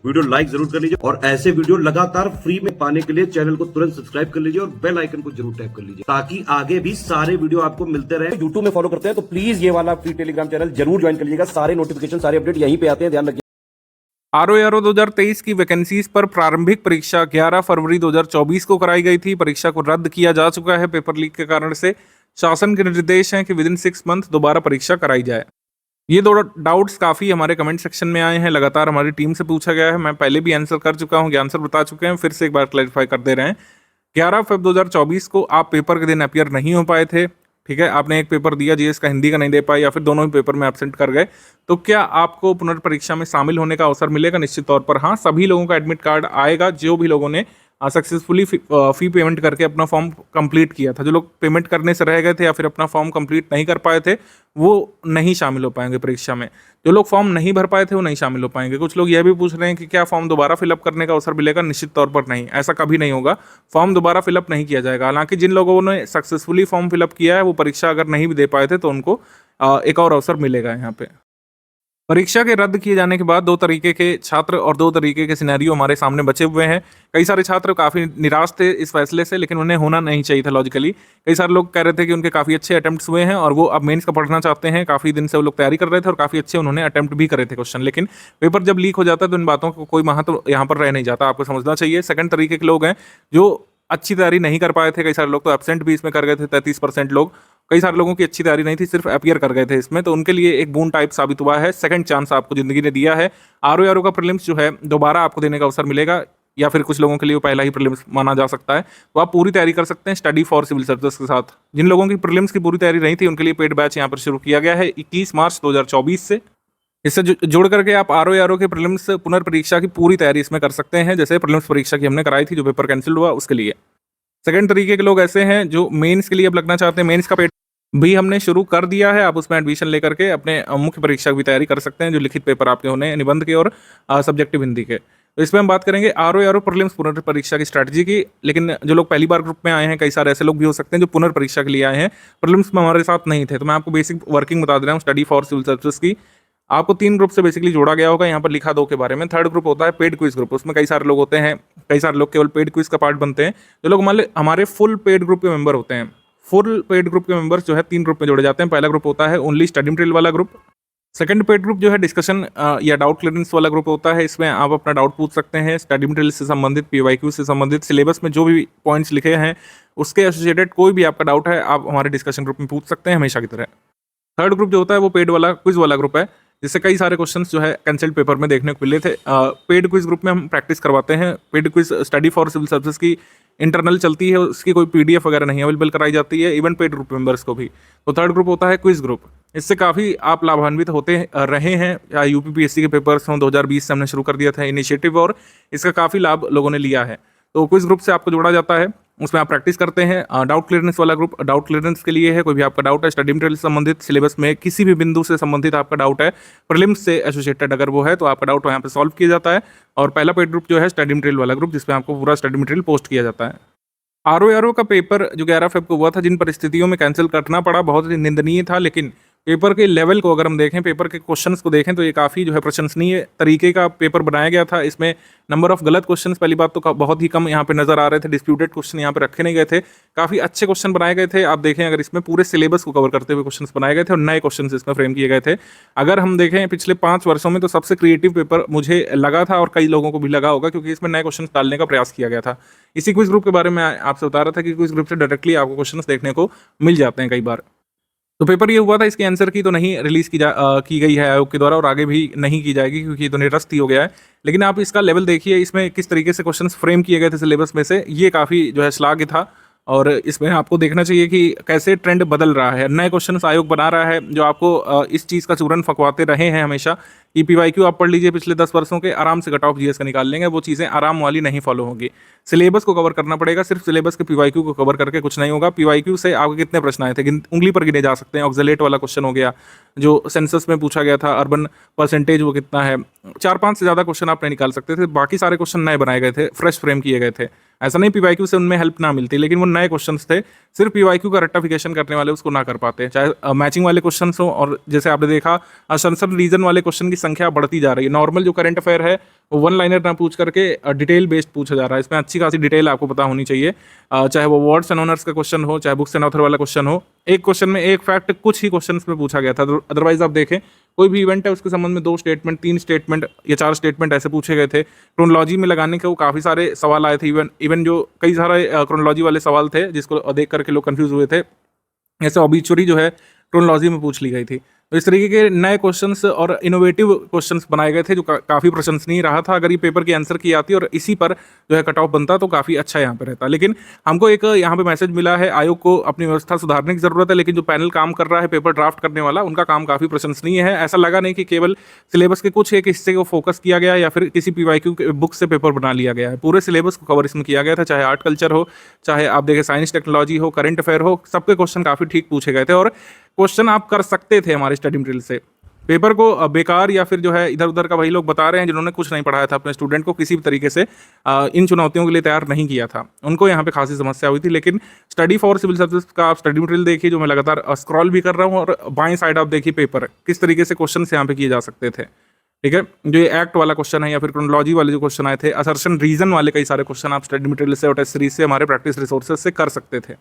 Video like जरूर कर लीजिए और ऐसे वीडियो लगातार फ्री में पाने के लिए चैनल को तुरंत सब्सक्राइब कर लीजिए और बेल आइकन को जरूर टैप कर लीजिए ताकि आगे भी सारे वीडियो आपको मिलते रहे। यूट्यूब में फॉलो करते हैं तो प्लीज ये वाला फ्री टेलीग्राम चैनल जरूर ज्वाइन कर लीजिएगा। सारे नोटिफिकेशन सारे अपडेट यहीं पे आते हैं, ध्यान रखिए। आरओ 2023 की वैकेंसीज पर प्रारंभिक परीक्षा 11 फरवरी 2024 को कराई गई थी। परीक्षा को रद्द किया जा चुका है पेपर लीक के कारण से। शासन के निर्देश हैं कि विदिन 6 मंथ दोबारा परीक्षा कराई जाए। ये दो डाउट्स काफ़ी हमारे कमेंट सेक्शन में आए हैं, लगातार हमारी टीम से पूछा गया है। मैं पहले भी आंसर कर चुका हूँ, आंसर बता चुके हैं, फिर से एक बार क्लैरिफाई कर दे रहे हैं। 11 फरवरी 2024 को आप पेपर के दिन अपीयर नहीं हो पाए थे, ठीक है। आपने एक पेपर दिया, जीएस का हिंदी का नहीं दे पाए या फिर दोनों ही पेपर में एब्सेंट कर गए, तो क्या आपको पुनर्परीक्षा में शामिल होने का अवसर मिलेगा? निश्चित तौर पर हाँ, सभी लोगों का एडमिट कार्ड आएगा जो भी लोगों ने सक्सेसफुली फी पेमेंट करके अपना फॉर्म कंप्लीट किया था। जो लोग पेमेंट करने से रह गए थे या फिर अपना फॉर्म कंप्लीट नहीं कर पाए थे वो नहीं शामिल हो पाएंगे परीक्षा में। जो लोग फॉर्म नहीं भर पाए थे वो नहीं शामिल हो पाएंगे। कुछ लोग यह भी पूछ रहे हैं कि क्या फॉर्म दोबारा फिलअप करने का अवसर मिलेगा? निश्चित तौर पर नहीं, ऐसा कभी नहीं होगा। फॉर्म दोबारा फिलअप नहीं किया जाएगा। हालांकि जिन लोगों ने सक्सेसफुली फॉर्म फिलअप किया है वो परीक्षा अगर नहीं भी दे पाए थे तो उनको एक और अवसर मिलेगा यहाँ पे। परीक्षा के रद्द किए जाने के बाद दो तरीके के छात्र और दो तरीके के सिनेरियो हमारे सामने बचे हुए हैं। कई सारे छात्र काफ़ी निराश थे इस फैसले से, लेकिन उन्हें होना नहीं चाहिए था लॉजिकली। कई सारे लोग कह रहे थे कि उनके काफ़ी अच्छे अटेम्प्ट्स हुए हैं और वो अब मेंस का पढ़ना चाहते हैं। काफ़ी दिन से वो लोग तैयारी कर रहे थे और काफ़ी अच्छे उन्होंने अटेम्प्ट भी करे थे क्वेश्चन, लेकिन पेपर जब लीक हो जाता है तो इन बातों को कोई महत्व यहाँ पर रह नहीं जाता, आपको समझना चाहिए। सेकंड तरीके के लोग हैं जो अच्छी तैयारी नहीं कर पाए थे। कई सारे लोग तो एब्सेंट भी इसमें कर गए थे, 33% लोग। कई सारे लोगों की अच्छी तैयारी नहीं थी, सिर्फ अपीयर कर गए थे इसमें, तो उनके लिए एक बून टाइप साबित हुआ है। सेकंड चांस आपको जिंदगी ने दिया है। आरओ का प्रीलिम्स जो है दोबारा आपको देने का अवसर मिलेगा, या फिर कुछ लोगों के लिए वो पहला ही प्रीलिम्स माना जा सकता है। तो आप पूरी तैयारी कर सकते हैं स्टडी फॉर सिविल सर्विस के साथ। जिन लोगों की प्रीलिम्स की पूरी तैयारी नहीं थी उनके लिए पेड बैच यहाँ पर शुरू किया गया है 21 मार्च 2024 से। इससे जोड़ करके आप आरओ के प्रीलिम्स पुनर्परीक्षा की पूरी तैयारी इसमें कर सकते हैं, जैसे प्रीलिम्स परीक्षा की हमने कराई थी जो पेपर कैंसिल हुआ उसके लिए। सेकंड तरीके के लोग ऐसे हैं जो मेंस के लिए अब लगना चाहते हैं। मेंस का पेपर भी हमने शुरू कर दिया है, आप उसमें एडमिशन लेकर के अपने मुख्य परीक्षा की तैयारी कर सकते हैं, जो लिखित पेपर आपके होने निबंध के और सब्जेक्टिव हिंदी के। तो इसमें हम बात करेंगे आरओ प्रीलिम्स पुनर्परीक्षा की स्ट्रैटेजी की। लेकिन जो लोग पहली बार ग्रुप में आए हैं, कई सारे ऐसे लोग भी हो सकते हैं जो पुनर्परीक्षा के लिए आए हैं, प्रीलिम्स में हमारे साथ नहीं थे, तो मैं आपको बेसिक वर्किंग बता दे रहा हूँ स्टडी फॉर सिविल सर्विसेज की। आपको 3 ग्रुप से बेसिकली जोड़ा गया होगा, यहाँ पर लिखा 2 के बारे में। थर्ड ग्रुप होता है पेड क्विज ग्रुप, उसमें कई सारे लोग होते हैं, कई सारे लोग केवल पेड क्विज का पार्ट बनते हैं। जो लोग मान लो हमारे फुल पेड ग्रुप के मेंबर होते हैं, फुल पेड ग्रुप के मेंबर्स जो है 3 ग्रुप में जोड़े जाते हैं। पहला ग्रुप होता है ओनली स्टडी मटेरियल वाला ग्रुप। सेकंड पेड ग्रुप जो है डिस्कशन या डाउट क्लियरेंस वाला ग्रुप होता है। इसमें आप अपना डाउट पूछ सकते हैं स्टडी मटेरियल से संबंधित, पीवाईक्यू से संबंधित, सिलेबस में जो भी पॉइंट्स लिखे हैं उसके एसोसिएटेड कोई भी आपका डाउट है आप हमारे डिस्कशन ग्रुप में पूछ सकते हैं हमेशा की तरह। थर्ड ग्रुप जो होता है वो पेड वाला क्विज वाला ग्रुप है, जिससे कई सारे क्वेश्चंस जो है कैंसिल्ड पेपर में देखने को मिले थे। पेड क्विज ग्रुप में हम प्रैक्टिस करवाते हैं। Paid quiz study for civil services की इंटरनल चलती है, उसकी कोई पीडीएफ वगैरह नहीं अवेलेबल कराई जाती है, इवन पेड ग्रुप मेंबर्स को भी। तो थर्ड ग्रुप होता है क्विज ग्रुप। इससे काफ़ी आप लाभान्वित होते रहे हैं। यूपीपीएससी के पेपर्स हों, 2020 से हमने शुरू कर दिया था इनिशिएटिव और इसका काफ़ी लाभ लोगों ने लिया है। तो क्विज ग्रुप से आपको जोड़ा जाता है, उसमें आप प्रैक्टिस करते हैं। डाउट क्लियरेंस वाला ग्रुप डाउट क्लियरेंस के लिए है। कोई भी आपका डाउट है स्टडी मटेरियल से संबंधित, सिलेबस में किसी भी बिंदु से संबंधित आपका डाउट है, प्रीलिम्स से एसोसिएटेड अगर वो है तो आपका डाउट वहाँ पे सॉल्व किया जाता है। और पहला पेड ग्रुप जो है स्टडी मटेरियल वाला ग्रुप, जिसमें आपको पूरा स्टडी मटेरियल पोस्ट किया जाता है। आरओ का पेपर जो 11 फरवरी को हुआ था, जिन परिस्थितियों में कैंसिल करना पड़ा बहुत ही निंदनीय था, लेकिन पेपर के लेवल को अगर हम देखें, पेपर के क्वेश्चंस को देखें तो ये काफ़ी जो है प्रशंसनीय तरीके का पेपर बनाया गया था। इसमें नंबर ऑफ गलत क्वेश्चंस पहली बात तो बहुत ही कम यहाँ पे नजर आ रहे थे। डिस्प्यूटेड क्वेश्चन यहाँ पे रखे नहीं गए थे, काफ़ी अच्छे क्वेश्चन बनाए गए थे। आप देखें अगर इसमें पूरे सिलेबस को कवर करते हुए क्वेश्चन बनाए गए थे और नए क्वेश्चन इसमें फ्रेम किए गए थे। अगर हम देखें पिछले 5 वर्षों में तो सबसे क्रिएटिव पेपर मुझे लगा था और कई लोगों को भी लगा होगा, क्योंकि इसमें नए क्वेश्चन डालने का प्रयास किया गया था। इसी क्विज ग्रुप के बारे में आपसे बता रहा था कि क्विज ग्रुप से डायरेक्टली आपको क्वेश्चन देखने को मिल जाते हैं कई बार। तो पेपर ये हुआ था, इसके आंसर की तो नहीं रिलीज की गई है आयोग के द्वारा और आगे भी नहीं की जाएगी क्योंकि ये तो निरस्त ही हो गया है। लेकिन आप इसका लेवल देखिए, इसमें किस तरीके से क्वेश्चंस फ्रेम किए गए थे सिलेबस में से, ये काफ़ी जो है श्लाघ्य था। और इसमें आपको देखना चाहिए कि कैसे ट्रेंड बदल रहा है। नए क्वेश्चंस आयोग बना रहा है जो आपको इस चीज़ का चूरन फंकवाते रहे हैं हमेशा कि पीवाईक्यू आप पढ़ लीजिए पिछले 10 वर्षों के, आराम से कट ऑफ जीएस का निकाल लेंगे। वो चीज़ें आराम वाली नहीं फॉलो होंगी। सिलेबस को कवर करना पड़ेगा, सिर्फ सिलेबस के पीवाईक्यू को कवर करके कुछ नहीं होगा। पीवाईक्यू से आपके कितने प्रश्न आए थे, उंगली पर गिने जा सकते हैं। ऑक्सलेट वाला क्वेश्चन हो गया जो सेंसस में पूछा गया था, अर्बन परसेंटेज वो कितना है, 4-5 से ज़्यादा क्वेश्चन आप नहीं निकाल सकते थे। बाकी सारे क्वेश्चन नए बनाए गए थे, फ्रेश फ्रेम किए गए थे। ऐसा नहीं पीवाईक्यू से उनमें हेल्प ना मिलती, लेकिन वो नए क्वेश्चंस थे, सिर्फ पीवाईक्यू का रेक्टिफिकेशन करने वाले उसको ना कर पाते, चाहे मैचिंग वाले क्वेश्चंस हो और जैसे आपने देखा असंसद रीजन वाले क्वेश्चन की संख्या बढ़ती जा रही है। नॉर्मल जो करंट अफेयर है वो वन लाइनर ना पूछ करके डिटेल बेस्ड पूछा जा रहा है। इसमें अच्छी खासी डिटेल आपको पता होनी चाहिए, चाहे वो वर्ड्स एंड ऑनर्स का क्वेश्चन हो, चाहे बुक्स एंड ऑथर वाला क्वेश्चन हो। एक क्वेश्चन में एक फैक्ट कुछ ही क्वेश्चन में पूछा गया था, अदरवाइज आप देखें कोई भी इवेंट है उसके संबंध में 2 स्टेटमेंट, 3 स्टेटमेंट या 4 स्टेटमेंट ऐसे पूछे गए थे। क्रोनोलॉजी में लगाने के वो काफ़ी सारे सवाल आए थे, इवन जो कई सारे क्रोनोलॉजी वाले सवाल थे जिसको देख करके लोग कंफ्यूज हुए थे। ऐसे ऑबिचुरी जो है क्रोनोलॉजी में पूछ ली गई थी। तो इस तरीके के नए क्वेश्चंस और इनोवेटिव क्वेश्चंस बनाए गए थे जो काफ़ी प्रशंसनीय रहा था। अगर ये पेपर के आंसर की आती और इसी पर जो है कट ऑफ बनता तो काफ़ी अच्छा यहाँ पे रहता। लेकिन हमको एक यहाँ पे मैसेज मिला है, आयोग को अपनी व्यवस्था सुधारने की ज़रूरत है, लेकिन जो पैनल काम कर रहा है पेपर ड्राफ्ट करने वाला, उनका काम काफ़ी प्रशंसनीय है। ऐसा लगा नहीं कि केवल सिलेबस के कुछ एक हिस्से को फोकस किया गया या फिर किसी PYQ बुक से पेपर बना लिया गया है। पूरे सिलेबस को कवर इसमें किया गया था, चाहे आर्ट कल्चर हो, चाहे आप देखें साइंस टेक्नोलॉजी हो, करंट अफेयर हो, सबके क्वेश्चन काफ़ी ठीक पूछे गए थे और क्वेश्चन आप कर सकते थे हमारे स्टडी मटेरियल से। पेपर को बेकार या फिर जो है इधर उधर का वही लोग बता रहे हैं जिन्होंने कुछ नहीं पढ़ाया था अपने स्टूडेंट को, किसी भी तरीके से इन चुनौतियों के लिए तैयार नहीं किया था, उनको यहाँ पे खासी समस्या हुई थी। लेकिन स्टडी फॉर सिविल सर्विस का आप स्टडी मटेरियल देखिए, जो मैं लगातार स्क्रॉल भी कर रहा हूँ, और बाएं साइड आप देखिए पेपर किस तरीके से क्वेश्चन यहाँ पे किए जा सकते थे। ठीक है, जो ये एक्ट वाला क्वेश्चन है या फिर क्रोनोलॉजी वाले जो क्वेश्चन आए थे, असर्शन रीजन वाले कई सारे क्वेश्चन आप स्टडी मटेरियल से और टेस्ट सीरीज से, हमारे प्रैक्टिस रिसोर्सेज से कर सकते थे।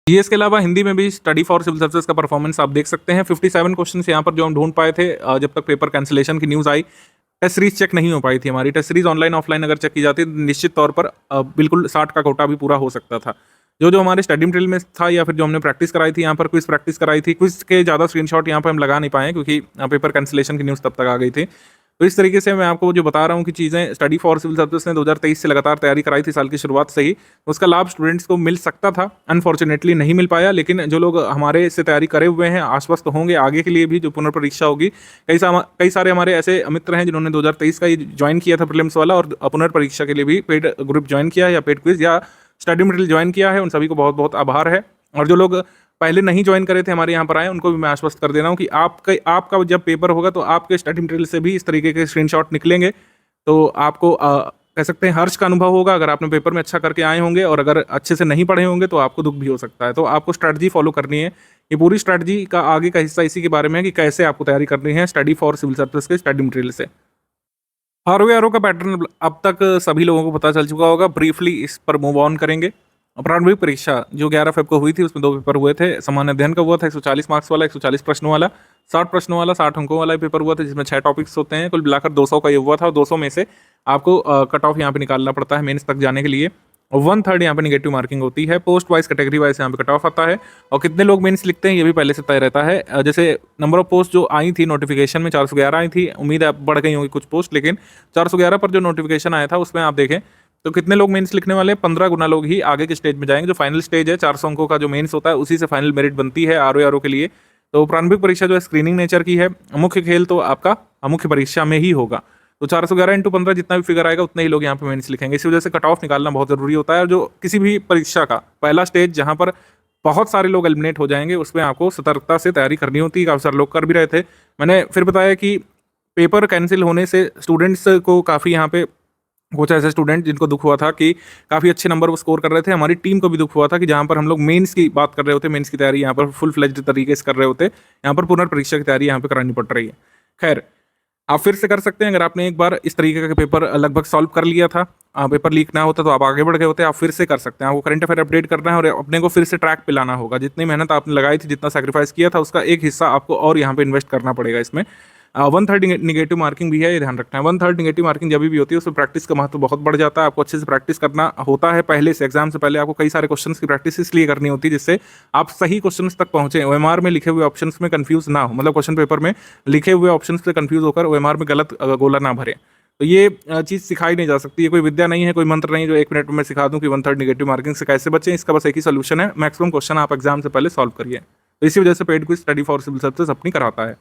जीएस के अलावा हिंदी में भी स्टडी फॉर सिविल सर्विसेज का परफॉर्मेंस आप देख सकते हैं। 57 क्वेश्चन यहाँ पर जो हम ढूंढ पाए थे जब तक पेपर कैंसिलेशन की न्यूज़ आई। टेस्ट सीरीज चेक नहीं हो पाई थी हमारी। टेस्ट सीरीज ऑनलाइन ऑफलाइन अगर चेक की जाती तो निश्चित तौर पर बिल्कुल 60 का कोटा भी पूरा हो सकता था। जो हमारे स्टडी मटेरियल में था या फिर जो हमने प्रैक्टिस कराई थी, यहाँ पर क्विज प्रैक्टिस कराई थी, क्विज के ज़्यादा स्क्रीनशॉट यहाँ पर हम लगा नहीं पाए क्योंकि पेपर कैंसिलेशन की न्यूज़ तब तक आ गई थी। तो इस तरीके से मैं आपको जो बता रहा हूँ कि चीज़ें, स्टडी फॉर सिविल सर्विस ने 2023 से लगातार तैयारी कराई थी साल की शुरुआत से ही, उसका लाभ स्टूडेंट्स को मिल सकता था, अनफॉर्चुनेटली नहीं मिल पाया। लेकिन जो लोग हमारे से तैयारी करे हुए हैं आश्वस्त होंगे आगे के लिए भी जो पुनर्परीक्षा होगी। कई सारे हमारे ऐसे मित्र हैं जिन्होंने 2023 का ये ज्वाइन किया था प्रीलिम्स वाला, और पुनर्परीक्षा के लिए भी पेड ग्रुप ज्वाइन किया है या पेड क्विज या स्टडी मटेरियल ज्वाइन किया है। उन सभी को बहुत बहुत आभार है। और जो लोग पहले नहीं ज्वाइन करे थे हमारे यहाँ पर आए, उनको भी मैं आश्वस्त कर दे रहा हूँ कि आपका जब पेपर होगा तो आपके स्टडी मटेरियल से भी इस तरीके के स्क्रीनशॉट निकलेंगे, तो आपको कह सकते हैं हर्ष का अनुभव होगा अगर आपने पेपर में अच्छा करके आए होंगे। और अगर अच्छे से नहीं पढ़े होंगे तो आपको दुख भी हो सकता है। तो आपको स्ट्रैटेजी फॉलो करनी है। ये पूरी स्ट्रैटेजी का आगे का हिस्सा इसी के बारे में है कि कैसे आपको तैयारी करनी है स्टडी फॉर सिविल सर्विस के स्टडी मटेरियल से। आरओ का पैटर्न अब तक सभी लोगों को पता चल चुका होगा। ब्रीफली इस पर मूव ऑन करेंगे। प्रारंभिक परीक्षा जो 11 फेब को हुई थी उसमें 2 पेपर हुए थे। सामान्य अध्ययन का हुआ था 140 मार्क्स वाला, 140 प्रश्नों वाला, 60 प्रश्नों वाला, 60 अंकों वाला पेपर हुआ था जिसमें 6 टॉपिक्स होते हैं। कुल मिलाकर 200 का ये हुआ था और 200 में से आपको कट ऑफ यहाँ पे निकालना पड़ता है मेंस तक जाने के लिए। और 1/3 यहाँ पे निगेटिव मार्किंग होती है। पोस्ट वाइज कैटेगरी वाइज यहाँ पे कट ऑफ आता है और कितने लोग मेंस लिखते हैं ये भी पहले से तय रहता है। जैसे नंबर ऑफ पोस्ट जो आई थी नोटिफिकेशन में 411 आई थी, उम्मीद है बढ़ गई होंगी कुछ पोस्ट, लेकिन 411 पर जो नोटिफिकेशन आया था उसमें आप देखें तो कितने लोग मेंस लिखने वाले, 15 गुना लोग ही आगे के स्टेज में जाएंगे। जो फाइनल स्टेज है 400 अंकों का जो मेंस होता है उसी से फाइनल मेरिट बनती है आरओ के लिए। तो प्रारंभिक परीक्षा जो है स्क्रीनिंग नेचर की है। मुख्य खेल तो आपका मुख्य परीक्षा में ही होगा। तो 411 × 15 जितना भी फिगर आएगा उतने ही लोग यहाँ पे मेंस लिखेंगे। इसी वजह से कट ऑफ निकालना बहुत जरूरी होता है। और जो किसी भी परीक्षा का पहला स्टेज जहाँ पर बहुत सारे लोग एलिमिनेट हो जाएंगे उसमें आपको सतर्कता से तैयारी करनी होती है। काफ़ी सारे लोग कर भी रहे थे। मैंने फिर बताया कि पेपर कैंसिल होने से स्टूडेंट्स को काफ़ी यहाँ पे कुछ ऐसे स्टूडेंट जिनको दुख हुआ था कि काफ़ी अच्छे नंबर वो स्कोर कर रहे थे। हमारी टीम को भी दुख हुआ था कि जहाँ पर हम लोग मेंस की बात कर रहे होते, मेंस की तैयारी यहाँ पर फुल फ्लेज्ड तरीके से कर रहे होते, यहाँ पर पुनर्परीक्षा की तैयारी यहाँ पे करानी पड़ रही है। खैर, आप फिर से कर सकते हैं। अगर आपने एक बार इस तरीके का पेपर लगभग सॉल्व कर लिया था, पेपर लीक ना होता तो आप आगे बढ़ गए होते, आप फिर से कर सकते हैं। आपको करंट अफेयर अपडेट करना है और अपने को फिर से ट्रैक पे लाना होगा। जितनी मेहनत आपने लगाई थी, जितना सैक्रिफाइस किया था, उसका एक हिस्सा आपको और यहाँ पे इन्वेस्ट करना पड़ेगा इसमें। 1/3 निगेटिव मार्किंग भी है, ये ध्यान रखना है। 1/3 निगेटिव मार्किंग जब भी होती है उसमें प्रैक्टिस का महत्व बहुत बढ़ जाता है। आपको अच्छे से प्रैक्टिस करना होता है पहले से, एग्जाम से पहले आपको कई सारे क्वेश्चंस की प्रैक्टिस इसलिए करनी होती है जिससे आप सही क्वेश्चंस तक पहुंचे, ओएमआर में लिखे हुए ऑप्शंस में कंफ्यूज ना हो, मतलब क्वेश्चन पेपर में लिखे हुए ऑप्शंस से कंफ्यूज होकर ओएमआर में गलत गोला ना भरे। तो ये चीज़ सिखाई नहीं जा सकती। ये कोई विद्या नहीं है, कोई मंत्र नहीं जो 1 मिनट में सिखा दूं कि 1/3 निगेटिव मार्किंग से कैसे बचें। इसका बस एक ही सोल्यूशन है, मैक्सिमम क्वेश्चन आप एग्जाम से पहले सॉल्व करिए। तो इसी वजह से paid quiz study for civil services अपनी कराता है।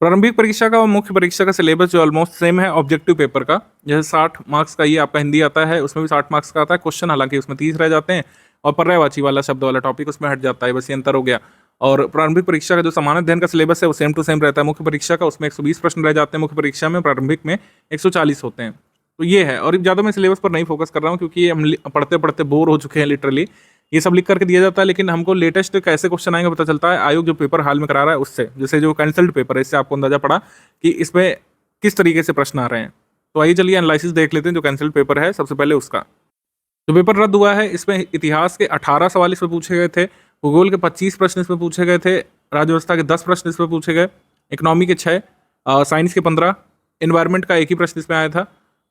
प्रारंभिक परीक्षा का और मुख्य परीक्षा का सिलेबस जो ऑलमोस्ट सेम है ऑब्जेक्टिव पेपर का। जैसे 60 मार्क्स का ये आपका हिंदी आता है, उसमें भी 60 मार्क्स का आता है क्वेश्चन, हालांकि उसमें 30 रह जाते हैं और पर्यायवाची वाला शब्द वाला टॉपिक उसमें हट जाता है, बस ये अंतर हो गया। और प्रारंभिक परीक्षा का जो सामान्य अध्ययन का सिलेबस है वो सेम टू सेम रहता है मुख्य परीक्षा का। उसमें 120 प्रश्न रह जाते हैं मुख्य परीक्षा में, प्रारंभिक में 140 होते हैं। तो ये है। और ज़्यादा मैं सिलेबस पर नहीं फोकस कर रहा हूँ क्योंकि हम पढ़ते पढ़ते बोर हो चुके हैं लिटरली। ये सब लिख करके दिया जाता है, लेकिन हमको लेटेस्ट कैसे क्वेश्चन आएंगे पता चलता है आयोग जो पेपर हाल में करा रहा है उससे। जैसे जो कैंसल्ड पेपर है इससे आपको अंदाजा पड़ा कि इसमें किस तरीके से प्रश्न आ रहे हैं। तो आइए चलिए एनालिसिस देख लेते हैं जो कैंसिल्ड पेपर है सबसे पहले उसका। जो पेपर रद्द हुआ है इसमें इतिहास के 18 सवाल इसमें पूछे गए थे, भूगोल के 25 प्रश्न इसमें पूछे गए थे, राज्य व्यवस्था के 10 प्रश्न इसमें पूछे गए, इकोनॉमी के 6, साइंस के 15, एनवायरनमेंट का एक ही प्रश्न इसमें आया था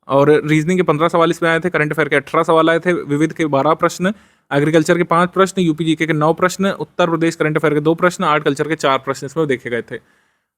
और रीजनिंग के 15 सवाल इसमें आए थे, करंट अफेयर के 18 सवाल आए थे, विविध के 12 प्रश्न, एग्रीकल्चर के 5 प्रश्न, यूपी जीके के 9 प्रश्न, उत्तर प्रदेश करंट अफेयर के 2 प्रश्न, आर्ट कल्चर के 4 प्रश्न इसमें देखे गए थे।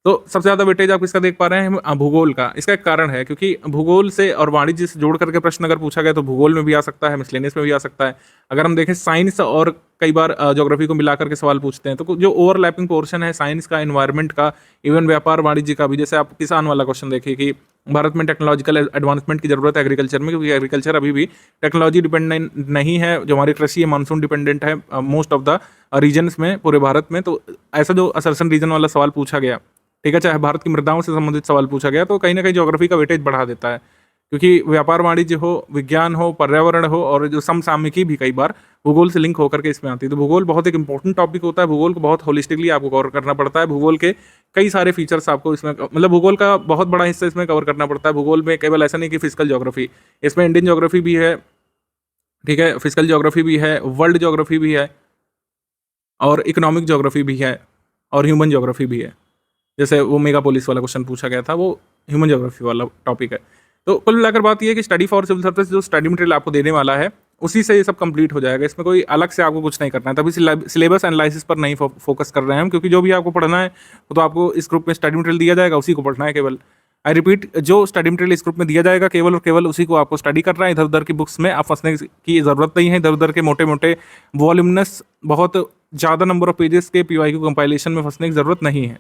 तो सबसे ज़्यादा वेटेज आप इसका देख पा रहे हैं भूगोल का। इसका एक कारण है क्योंकि भूगोल से और वाणिज्य से जोड़ करके प्रश्न अगर पूछा गया तो भूगोल में भी आ सकता है, मिसलेनियस में भी आ सकता है। अगर हम देखें साइंस और कई बार ज्योग्राफी को मिला करके सवाल पूछते हैं तो जो ओवरलैपिंग पोर्शन है साइंस का, एनवायरनमेंट का, इवन व्यापार वाणिज्य का भी, जैसे आप किसान वाला क्वेश्चन देखिए कि भारत में टेक्नोलॉजिकल एडवांसमेंट की जरूरत है एग्रीकल्चर में, क्योंकि एग्रीकल्चर अभी भी टेक्नोलॉजी डिपेंडेंट नहीं है। जो हमारी कृषि है मानसून डिपेंडेंट है मोस्ट ऑफ द रीजन्स में पूरे भारत में। तो ऐसा जो असर्सन रीजन वाला सवाल पूछा गया, ठीक है, चाहे भारत की मृदाओं से संबंधित सवाल पूछा गया, तो कहीं ना कहीं ज्योग्राफी का वेटेज बढ़ा देता है, क्योंकि व्यापार वाणिज्य हो, विज्ञान हो, पर्यावरण हो और जो समसामयिकी भी कई बार भूगोल से लिंक होकर के इसमें आती है। तो भूगोल बहुत एक इंपॉर्टेंट टॉपिक होता है। भूगोल को बहुत होलिस्टिकली आपको कवर करना पड़ता है। भूगोल के कई सारे फीचर्स आपको इसमें, मतलब भूगोल का बहुत बड़ा हिस्सा इसमें कवर करना पड़ता है। भूगोल में केवल ऐसा नहीं कि फिजिकल ज्योग्राफी, इसमें इंडियन ज्योग्राफी भी है, ठीक है, फिजिकल ज्योग्राफी भी है, वर्ल्ड ज्योग्राफी भी है और इकोनॉमिक ज्योग्राफी भी है और ह्यूमन ज्योग्राफी भी है। जैसे वो मेगापोलिस वाला क्वेश्चन पूछा गया था, वो ह्यूमन ज्योग्राफी वाला टॉपिक है। तो कुल मिलाकर बात ये है कि स्टडी फॉर सिविल सर्विस जो स्टडी मटेरियल आपको देने वाला है उसी से ये सब कंप्लीट हो जाएगा। इसमें कोई अलग से आपको कुछ नहीं करना है। तभी सिलेबस एनालिसिस पर नहीं फोकस कर रहे हैं हम, क्योंकि जो भी आपको पढ़ना है वो तो आपको इस ग्रुप में स्टडी मटेरियल दिया जाएगा, उसी को पढ़ना है केवल। आई रिपीट, जो स्टडी मटेरियल इस ग्रुप में दिया जाएगा केवल और केवल उसी को आपको स्टडी करना है। इधर उधर की बुक्स में आप फंसने की जरूरत नहीं है। इधर उधर के मोटे मोटे वॉल्यूमनस बहुत ज़्यादा नंबर ऑफ पेजेस के PYQ कंपाइलेशन में फंसने की जरूरत नहीं है।